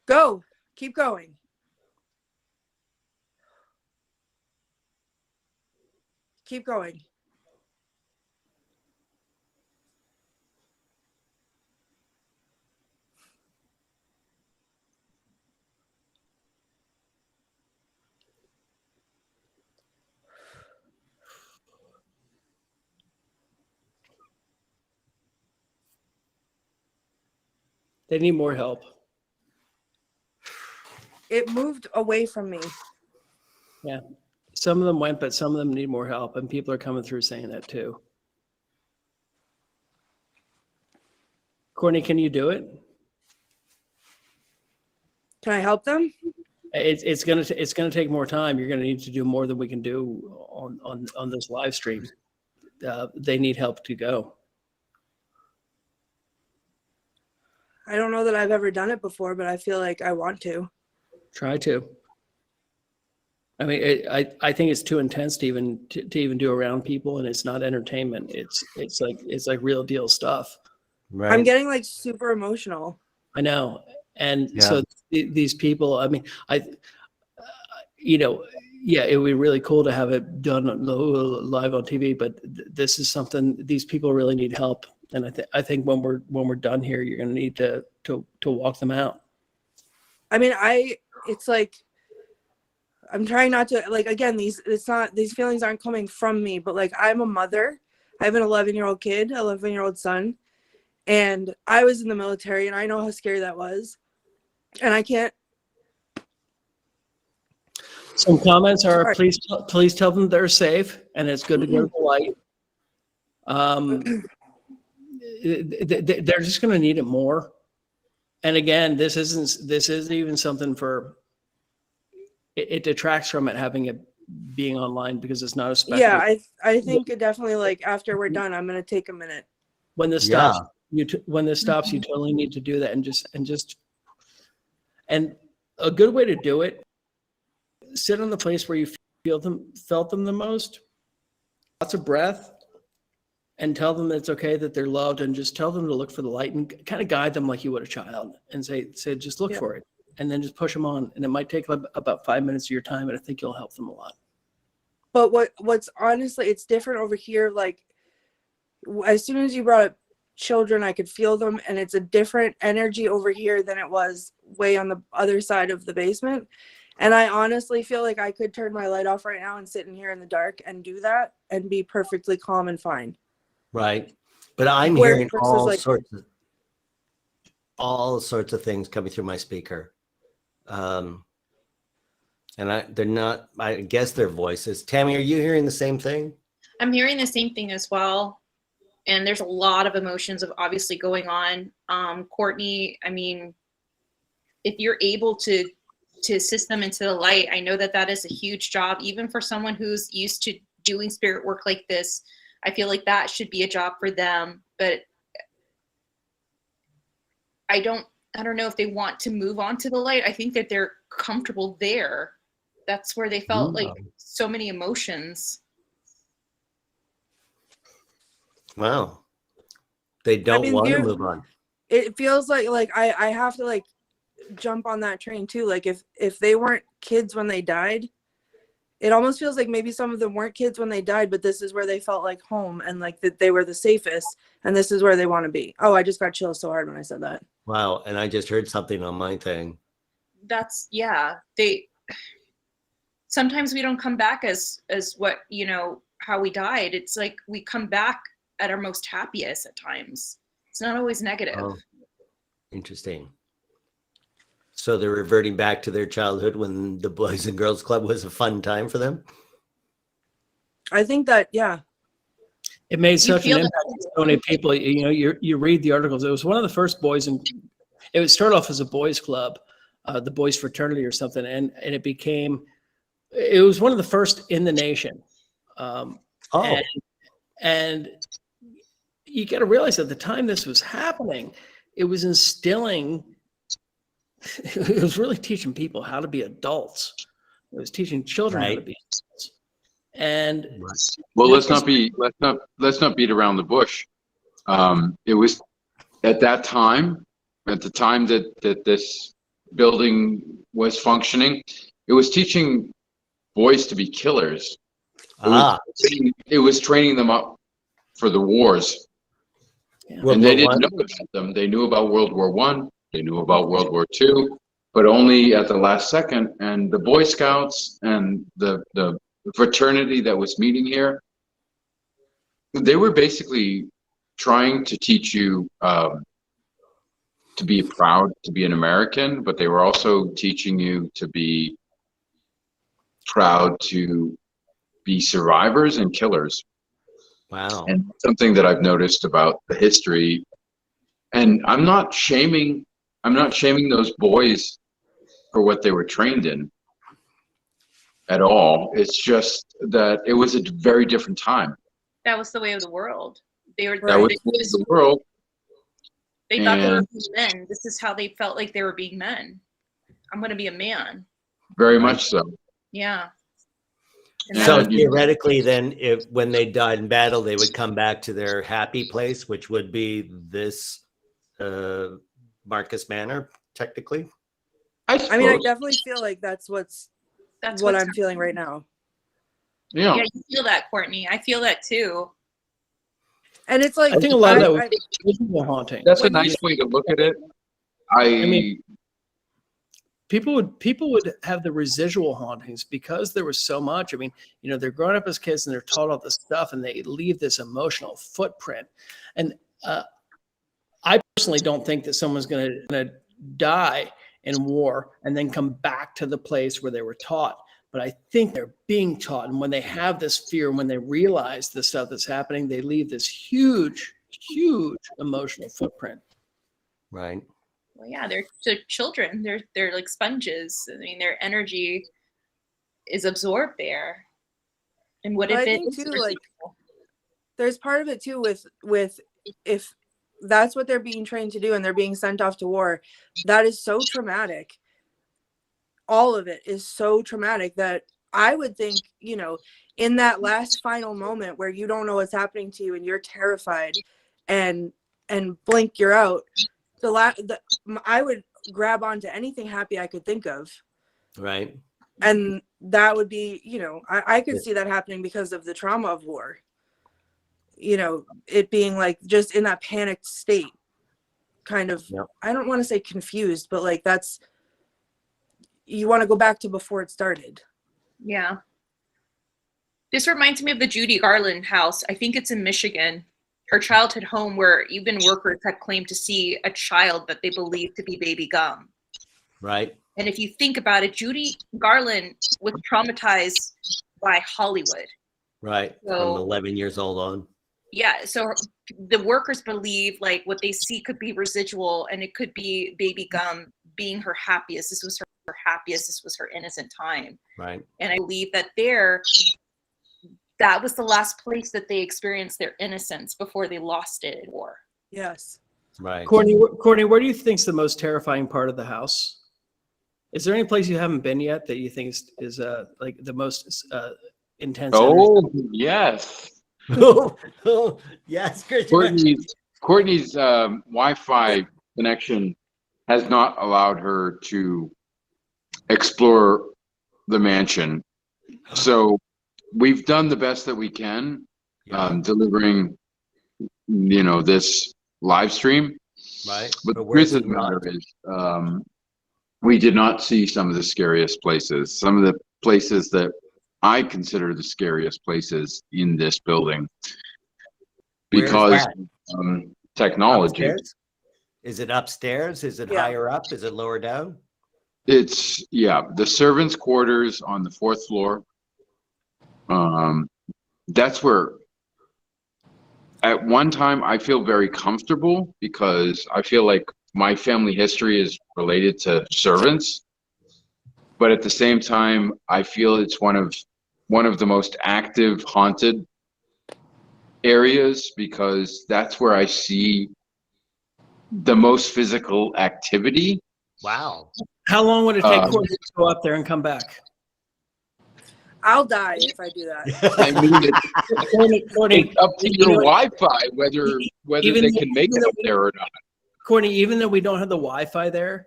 Go. Keep going. Keep going. They need more help. It moved away from me. Yeah. Some of them went, but some of them need more help. And people are coming through saying that too. Courtney, can you do it? Can I help them? It's gonna take more time. You're gonna need to do more than we can do on this live stream. They need help to go. I don't know that I've ever done it before, but I feel like I want to. Try to. I mean, I think it's too intense to even do around people, and it's not entertainment. It's like real deal stuff. Right. I'm getting like super emotional. I know, and Yeah. so these people. I mean, yeah, it would be really cool to have it done live on TV. But this is something these people really need help, and I think when we're done here, you're going to need to walk them out. I mean, it's like I'm trying not to, like, again, these feelings aren't coming from me, but like I'm a mother. I have an 11-year-old kid, 11-year-old son, and I was in the military, and I know how scary that was, and I can't. Some comments are, please tell them they're safe and it's good to go to the light. They're just going to need it more. And again, this isn't even something for, it detracts from it having it being online because it's not a special. Yeah, I think it definitely, like, after we're done, I'm going to take a minute. When this stops, you totally need to do that and a good way to do it, sit on the place where you felt them the most, lots of breath, and tell them that it's okay, that they're loved, and just tell them to look for the light and kind of guide them like you would a child and say just look for it, and then just push them on. And it might take about 5 minutes of your time, and I think you'll help them a lot. But what's honestly, it's different over here. Like, as soon as you brought up children, I could feel them, and it's a different energy over here than it was way on the other side of the basement. And I honestly feel like I could turn my light off right now and sit in here in the dark and do that and be perfectly calm and fine. Right. But I'm hearing all sorts of things coming through my speaker. And they're not, I guess they're voices. Tammie, are you hearing the same thing? I'm hearing the same thing as well. And there's a lot of emotions of obviously going on. Courtney, I mean, if you're able to assist them into the light, I know that is a huge job, even for someone who's used to doing spirit work like this. I feel like that should be a job for them, but I don't know if they want to move on to the light. I think that they're comfortable there. That's where they felt like so many emotions. Wow. They don't want to move on. It feels like I have to like jump on that train too. Like if they weren't kids when they died, it almost feels like maybe some of them weren't kids when they died, but this is where they felt like home and like that they were the safest, and this is where they want to be. Oh, I just got chills so hard when I said that. Wow. And I just heard something on my thing. That's, yeah. Sometimes we don't come back as what, how we died. It's like we come back at our most happiest at times. It's not always negative. Oh, interesting. So they're reverting back to their childhood when the Boys and Girls Club was a fun time for them? I think that, yeah. It made such an impact on so many people. You read the articles. It was one of the first boys, and it would start off as a boys club, the boys fraternity or something, and it was one of the first in the nation. And you got to realize at the time this was happening, it was instilling. It was really teaching people how to be adults. It was teaching children how to be adults. And well, let's not beat around the bush. It was at that time, at the time that this building was functioning, it was teaching boys to be killers. It was training them up for the wars. And they didn't know about them. They knew about World War I, they knew about World War II, but only at the last second. And the Boy Scouts and the fraternity that was meeting here, they were basically trying to teach you to be proud to be an American, but they were also teaching you to be proud to be survivors and killers. Wow. And something that I've noticed about the history, and I'm not shaming those boys for what they were trained in at all. It's just that it was a very different time. That was the way of the world. They were That was the way of the world. They thought they were being men. This is how they felt like they were being men. I'm going to be a man. Very much so. Yeah. So theoretically, then, if when they died in battle, they would come back to their happy place, which would be this Marcus Manor, technically. I mean, I definitely feel like that's what I'm feeling right now. Yeah. Yeah, you feel that, Courtney. I feel that too. And it's like I think a lot of that was visual haunting. That's a nice way to look at it. I mean, people would have the residual hauntings because there was so much. I mean, they're growing up as kids and they're taught all this stuff and they leave this emotional footprint. And I personally don't think that someone's going to die in war and then come back to the place where they were taught. But I think they're being taught. And when they have this fear, and when they realize the stuff that's happening, they leave this huge, huge emotional footprint. Right. Well, yeah, they're children. They're like sponges. I mean, their energy is absorbed there. And what if I it think is too, residual? like, there's part of it too with if that's what they're being trained to do and they're being sent off to war, that is so traumatic. All of it is so traumatic that I would think, in that last final moment where you don't know what's happening to you and you're terrified and blink, you're out. I would grab onto anything happy I could think of. Right. And that would be, I could see that happening because of the trauma of war. It being like just in that panicked state, kind of, I don't want to say confused, but like you want to go back to before it started. Yeah. This reminds me of the Judy Garland house. I think it's in Michigan. Her childhood home where even workers had claimed to see a child that they believed to be baby Gum. Right. And if you think about it, Judy Garland was traumatized by Hollywood. Right. So, from 11 years old on. Yeah. So the workers believe like what they see could be residual and it could be baby Gum being her happiest. This was her happiest. This was her innocent time. Right. And I believe that that was the last place that they experienced their innocence before they lost it in war. Yes. Right. Courtney, where do you think's the most terrifying part of the house? Is there any place you haven't been yet that you think is like the most intense? Oh, yes. Yes, Courtney's Wi-Fi connection has not allowed her to explore the mansion. So we've done the best that we can, delivering, this live stream. Right. But the truth of the matter is, we did not see some of the scariest places. Some of the places that I consider the scariest places in this building because technology. Upstairs? Is it upstairs? Is it higher up? Is it lower down? It's the servants' quarters on the 4th floor. That's where at one time I feel very comfortable because I feel like my family history is related to servants, but at the same time I feel it's one of the most active haunted areas because that's where I see the most physical activity. Wow. How long would it take Courtney to go up there and come back? I'll die if I do that. I mean, it's up to your Wi-Fi whether they can make it up there or not. Courtney, even though we don't have the Wi-Fi there,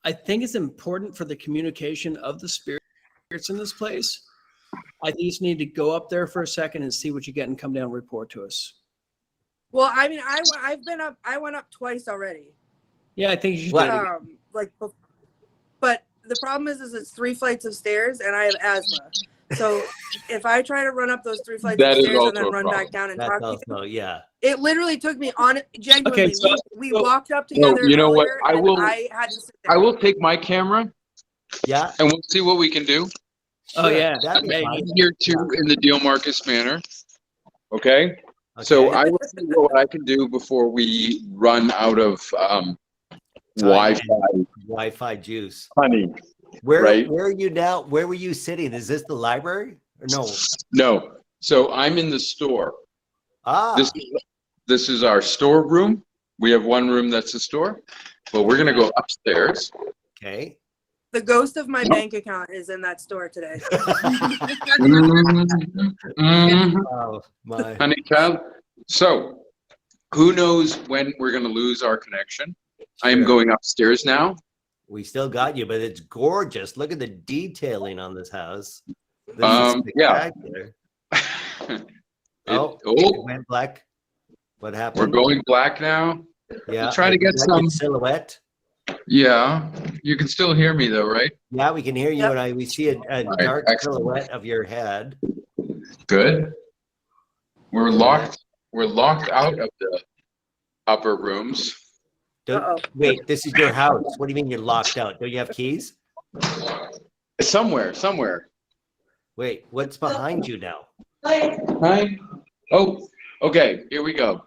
I think it's important for the communication of the spirits in this place I think you just need to go up there for a second and see what you get and come down and report to us. Well, I mean, I've been up. I went up twice already. Yeah, I think you should What? do it. But the problem is it's 3 flights of stairs, and I have asthma. So if I try to run up those 3 flights That of is stairs and also then a run problem. back down and That's talk to you, also, yeah. it literally took me on it. Genuinely, so- we walked up together. you know what? earlier, I and will- I had to sit there. I will take my camera Yeah. and we'll see what we can do. Oh, yeah. That'd be Yeah, fun. I'm here too in the Diehl Marcus Manor. Okay. So Okay. I will see what I can do before we run out of Wi-Fi. Wi-Fi juice. Honey. Where Right. where are you now? Where were you sitting? Is this the library or no? No. So I'm in the store. Ah, This is our storeroom. We have one room that's a store, but we're gonna go upstairs. okay. The ghost of my bank account is in that store today. Oh my. Honey child. So who knows when we're gonna lose our connection? I am Sure. going upstairs now. We still got you, but it's gorgeous. Look at the detailing on this house. This is Yeah. spectacular. Oh, It went black. What happened? we're going black now. Yeah. try to is get that your some- silhouette. Yeah, you can still hear me though, right? Yeah, we can hear you, Yep. and we see a right, dark excellent. silhouette of your head. Good. We're locked out of the upper rooms. Uh-oh. Wait, this is your house. What do you mean you're locked out? Don't you have keys? Somewhere. Wait, what's behind you now? Hi. Oh, okay, here we go.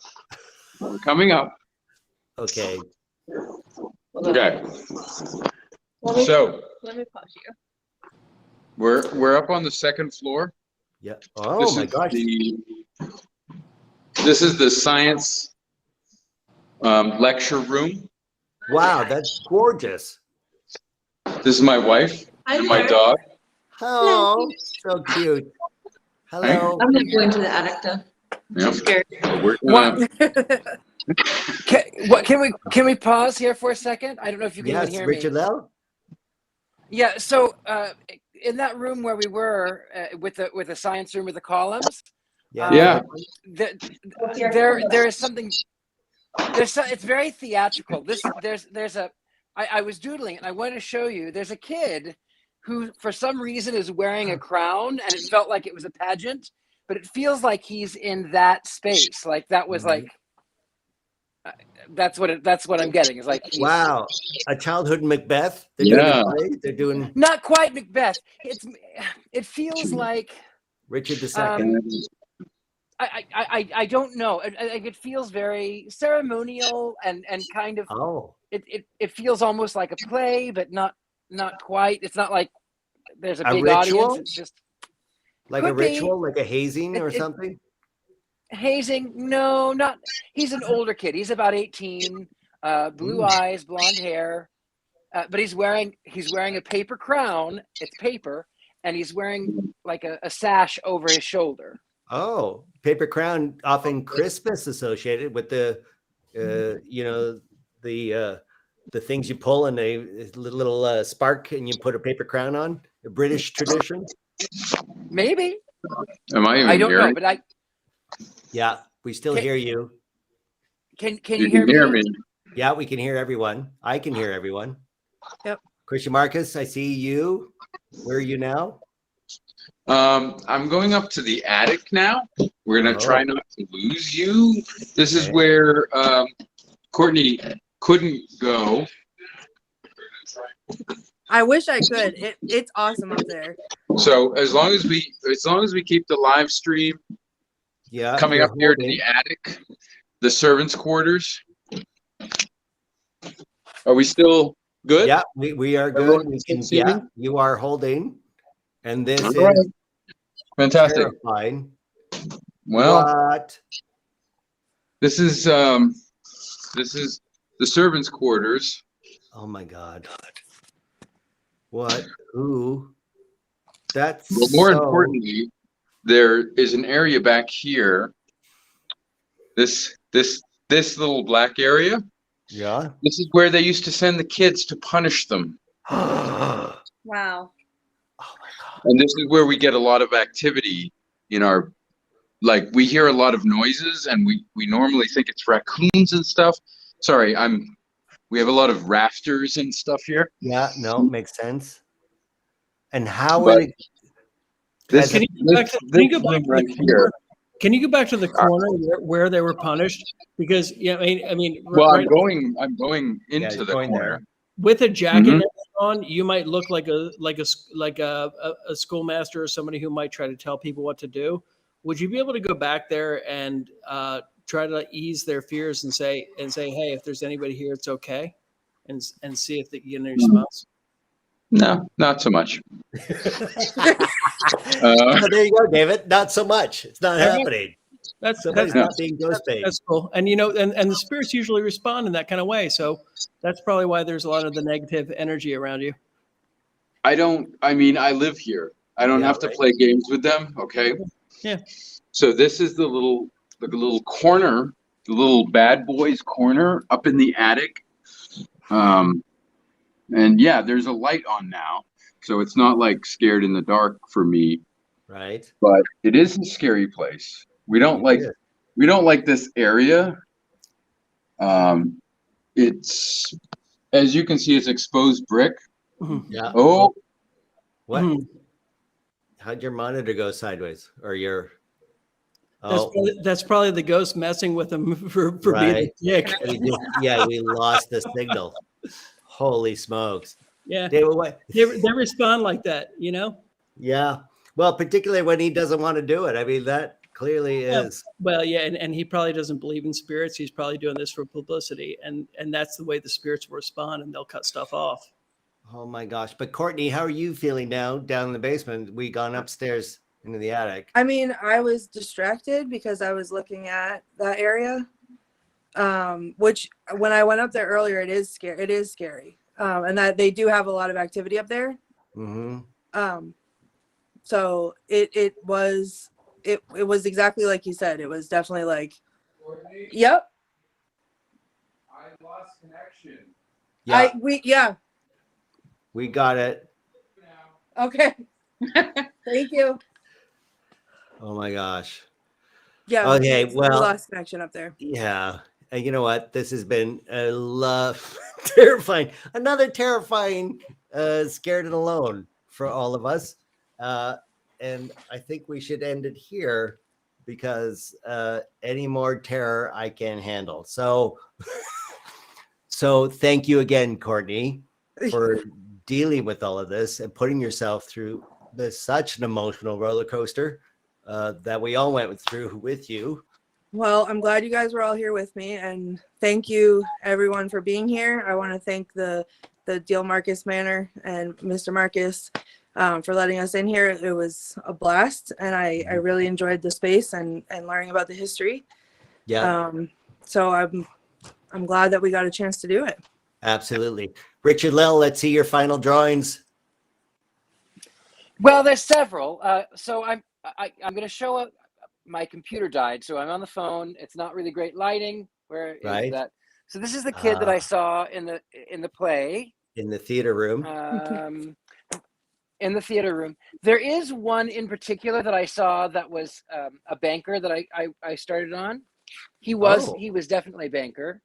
We're coming up. Okay. Okay. So Let me pause you. we're up on the second floor. Yeah. Oh my gosh. This is the science lecture room. Wow, that's gorgeous. This is my wife and my dog. Oh, so cute. Hello. I'm not going to the attic though. Yep. Scared. We're gonna, Can we pause here for a second? I don't know if you can Yes, even hear me. Richard-Lael. Yeah. So in that room where we were with the science room with the columns, Yeah. there is something. It's very theatrical. I was doodling and I wanted to show you. There's a kid who, for some reason, is wearing a crown, and it felt like it was a pageant, but it feels like he's in that space. Like that was like. That's what I'm getting. It's like Wow, a childhood Macbeth. They're Yeah. doing a play. They're doing not quite Macbeth. It feels like Richard II. I don't know. It feels very ceremonial and kind of. Oh, It feels almost like a play, but not quite. It's not like there's a A big ritual? audience. It's just like a Could be. ritual, like a hazing or It- something. hazing. No, not. He's an older kid. He's about 18. Blue eyes, blonde hair, but he's wearing a paper crown. It's paper, and he's wearing like a sash over his shoulder. Oh, paper crown, often Christmas associated with the, the things you pull and a little spark, and you put a paper crown on. A British tradition. Maybe. Am I even I don't know, hearing? but Yeah, we still Okay. hear you. can You you can hear hear me. Yeah, we can hear everyone. I can hear everyone. Yep. Christian Marcus, I see you. Where are you now? I'm going up to the attic now. We're gonna Oh. try not to lose you. This is Okay. where Courtney couldn't go. I wish I could. It's awesome up there. So as long as we keep the live stream Yeah. coming you're up here to holding. the attic, the servants' quarters. Are we still good? Yeah, we are good. Everyone We can can, see yeah, me? you are holding. And this All is right. Fantastic. terrifying. Well, What? this is the servants' quarters. Oh my God. What? Ooh. That's But more so- importantly, there is an area back here. This little black area. Yeah. This is where they used to send the kids to punish them. Wow. Oh my God. And this is where we get a lot of activity in our, like we hear a lot of noises and we normally think it's raccoons and stuff. Sorry, we have a lot of rafters and stuff here. Yeah, no, makes sense. And how But would it? This, Can you go back to, this can you go back room to right the here. corner? Can you go back to the corner where they were punished? Because I mean, Well, right, I'm going Yeah, into the going corner. there. with a jacket Mhm. on, you might look like a schoolmaster or somebody who might try to tell people what to do. Would you be able to go back there and try to ease their fears and say, hey, if there's anybody here, it's okay, and see if they get any response? No, not so much. So there you go, David. Not so much. It's not Okay. happening. That's Somebody's no. not being ghost bait. That's cool. And and the spirits usually respond in that kind of way. So that's probably why there's a lot of the negative energy around you. I live here. I don't Yeah, have to right. play games with them. Okay. Yeah. So this is the little corner, the little bad boys corner up in the attic. And yeah, there's a light on now. So it's not like scared in the dark for me, Right. but it is a scary place. We don't like this area. It's, as you can see, it's exposed brick. Mm-hmm. Yeah. Oh, What? Mhm. How'd your monitor go sideways? Or your? That's probably the ghost messing with them for being a Right. dick. We lost the signal. Holy smokes. Yeah. David, what? They respond like that, you know? Yeah. Well, particularly when he doesn't want to do it. I mean, that clearly Yeah. is. Well, yeah, and he probably doesn't believe in spirits. He's probably doing this for publicity, and that's the way the spirits will respond, and they'll cut stuff off. Oh my gosh. But Courtney, how are you feeling now down in the basement? We gone upstairs into the attic. I mean, I was distracted because I was looking at that area. Which when I went up there earlier, it is scary. It is scary. And that they do have a lot of activity up there. Mm-hmm. So it was exactly like you said. It was definitely like, yep. I lost connection. Yeah. We got it. Okay. Thank you. Oh my gosh. Yeah. Okay, we well- lost connection up there. Yeah. And you know what? This has been terrifying. Another terrifying, scared and alone for all of us. And I think we should end it here because any more terror I can't handle. So, so thank you again, Courtney, for dealing with all of this and putting yourself through such an emotional roller coaster that we all went through with you. Well, I'm glad you guys were all here with me, and thank you everyone for being here. I want to thank the Diehl Marcus Manor and Mr. Marcus for letting us in here. It was a blast, and I really enjoyed the space and learning about the history. Yeah, So I'm glad that we got a chance to do it. absolutely. Richard-Lael, let's see your final drawings. Well, there's several. So I'm going to show up. My computer died, so I'm on the phone. It's not really great lighting. Where is Right. that? So this is the kid that I saw in the play. In the theater room. In the theater room. There is one in particular that I saw that was a banker that I started on. He was definitely a banker.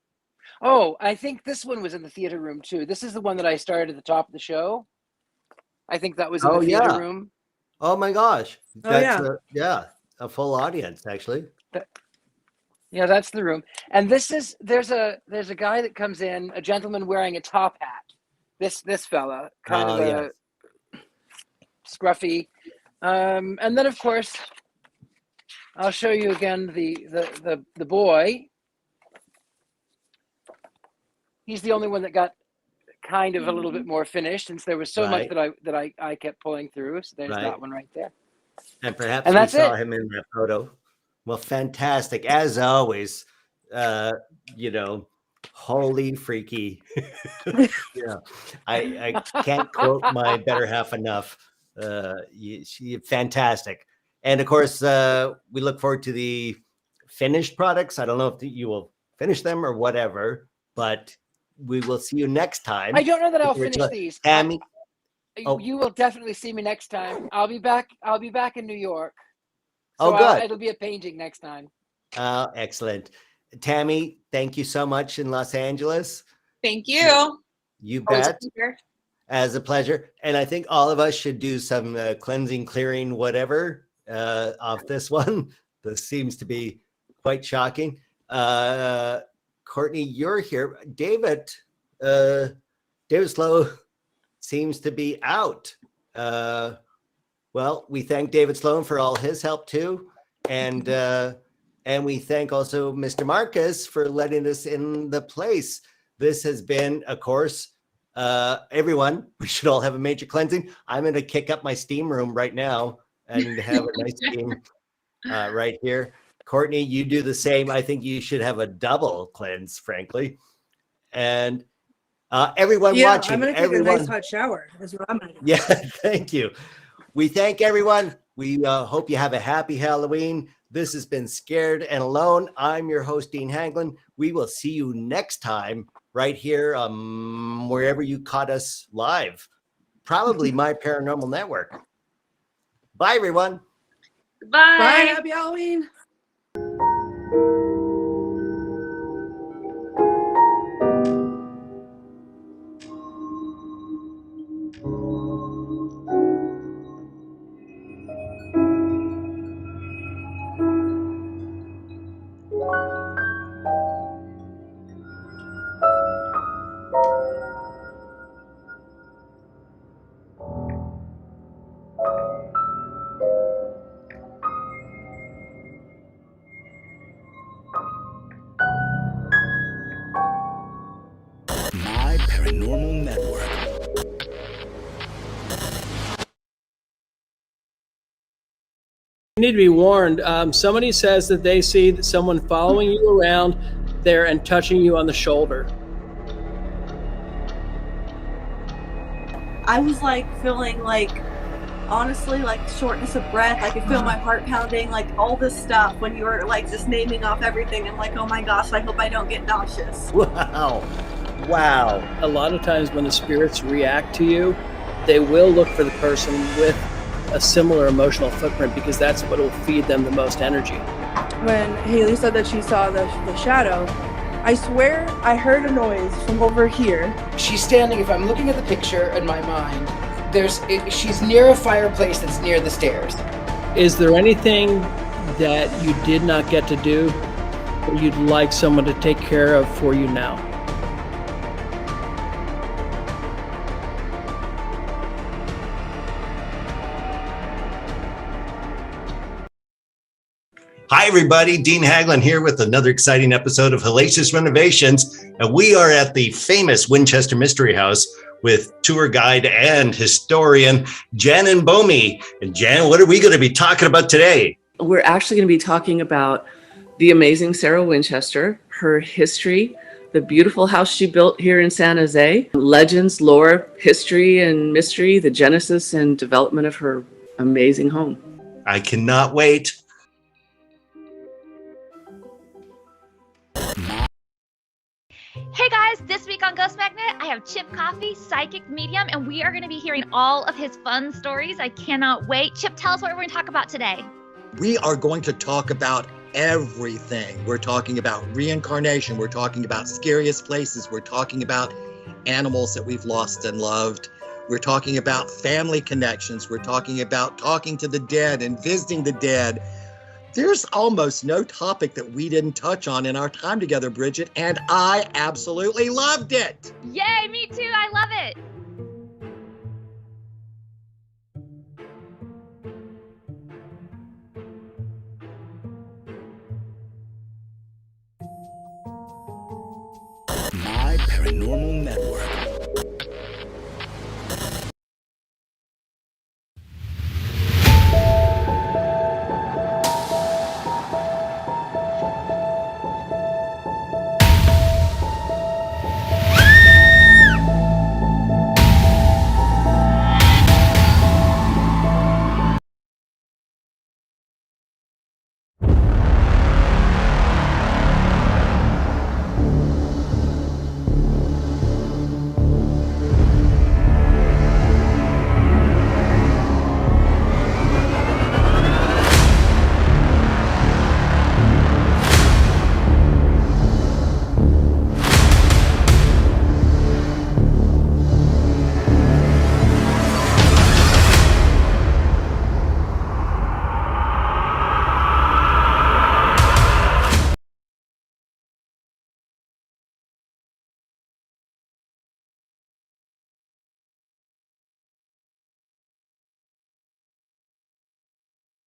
Oh, I think this one was in the theater room too. This is the one that I started at the top of the show. I think that was in the theater room. Oh my gosh. Oh, That's a full audience actually. Yeah, that's the room. And there's a guy that comes in, a gentleman wearing a top hat. This fella, kind of a scruffy. And then of course, I'll show you again the boy. He's the only one that got kind of a little bit more finished, since there was so much that I kept pulling through. So there's that one right there. And perhaps And we that's saw it. him in that photo. Well, fantastic. As always, holy freaky. I can't quote my better half enough. She fantastic. And of course, we look forward to the finished products. I don't know if you will finish them or whatever, but we will see you next time. I don't know that I'll finish these. Tammie. Oh. You will definitely see me next time. I'll be back in New York. So Oh, good. it'll be a painting next time. Excellent. Tammie, thank you so much in Los Angeles. Thank you. You Always a bet. pleasure. As a pleasure. And I think all of us should do some cleansing, clearing, whatever off this one. This seems to be quite shocking. Courtney, you're here. David Sloan seems to be out. Well, we thank David Sloan for all his help too. And we thank also Mr. Marcus for letting us in the place. This has been, of course, everyone, we should all have a major cleansing. I'm going to kick up my steam room right now and have a nice steam right here. Courtney, you do the same. I think you should have a double cleanse, frankly. And everyone watching, I'm going to take a nice hot shower. That's what I'm going to do. Yeah, thank you. We thank everyone. We hope you have a happy Halloween. This has been Scared and Alone. I'm your host, Dean Haglund. We will see you next time right here, wherever you caught us live. Probably My Paranormal Network. Bye, everyone. Bye. Bye. Happy Halloween. My Paranormal Network. You need to be warned. Somebody says that they see someone following you around there and touching you on the shoulder. I was like feeling like, honestly, like shortness of breath. I could feel my heart pounding, like all this stuff when you were like just naming off everything. I'm like, oh my gosh, I hope I don't get nauseous. Wow. Wow. A lot of times when the spirits react to you, they will look for the person with a similar emotional footprint because that's what will feed them the most energy. When Haley said that she saw the shadow, I swear I heard a noise from over here. She's standing, if I'm looking at the picture in my mind, she's near a fireplace that's near the stairs. Is there anything that you did not get to do that you'd like someone to take care of for you now? Hi, everybody. Dean Haglund here with another exciting episode of Hellacious Renovations. And we are at the famous Winchester Mystery House with tour guide and historian Jan Bomey. And Jan, what are we going to be talking about today? We're actually going to be talking about the amazing Sarah Winchester, her history, the beautiful house she built here in San Jose, legends, lore, history, and mystery, the genesis and development of her amazing home. I cannot wait. Hey guys, this week on Ghost Magnet, I have Chip Coffey, psychic medium, and we are going to be hearing all of his fun stories. I cannot wait. Chip, tell us what we're going to talk about today. We are going to talk about everything. We're talking about reincarnation. We're talking about scariest places. We're talking about animals that we've lost and loved. We're talking about family connections. We're talking about talking to the dead and visiting the dead. There's almost no topic that we didn't touch on in our time together, Bridget, and I absolutely loved it. Yay, me too. I love it. My Paranormal Network.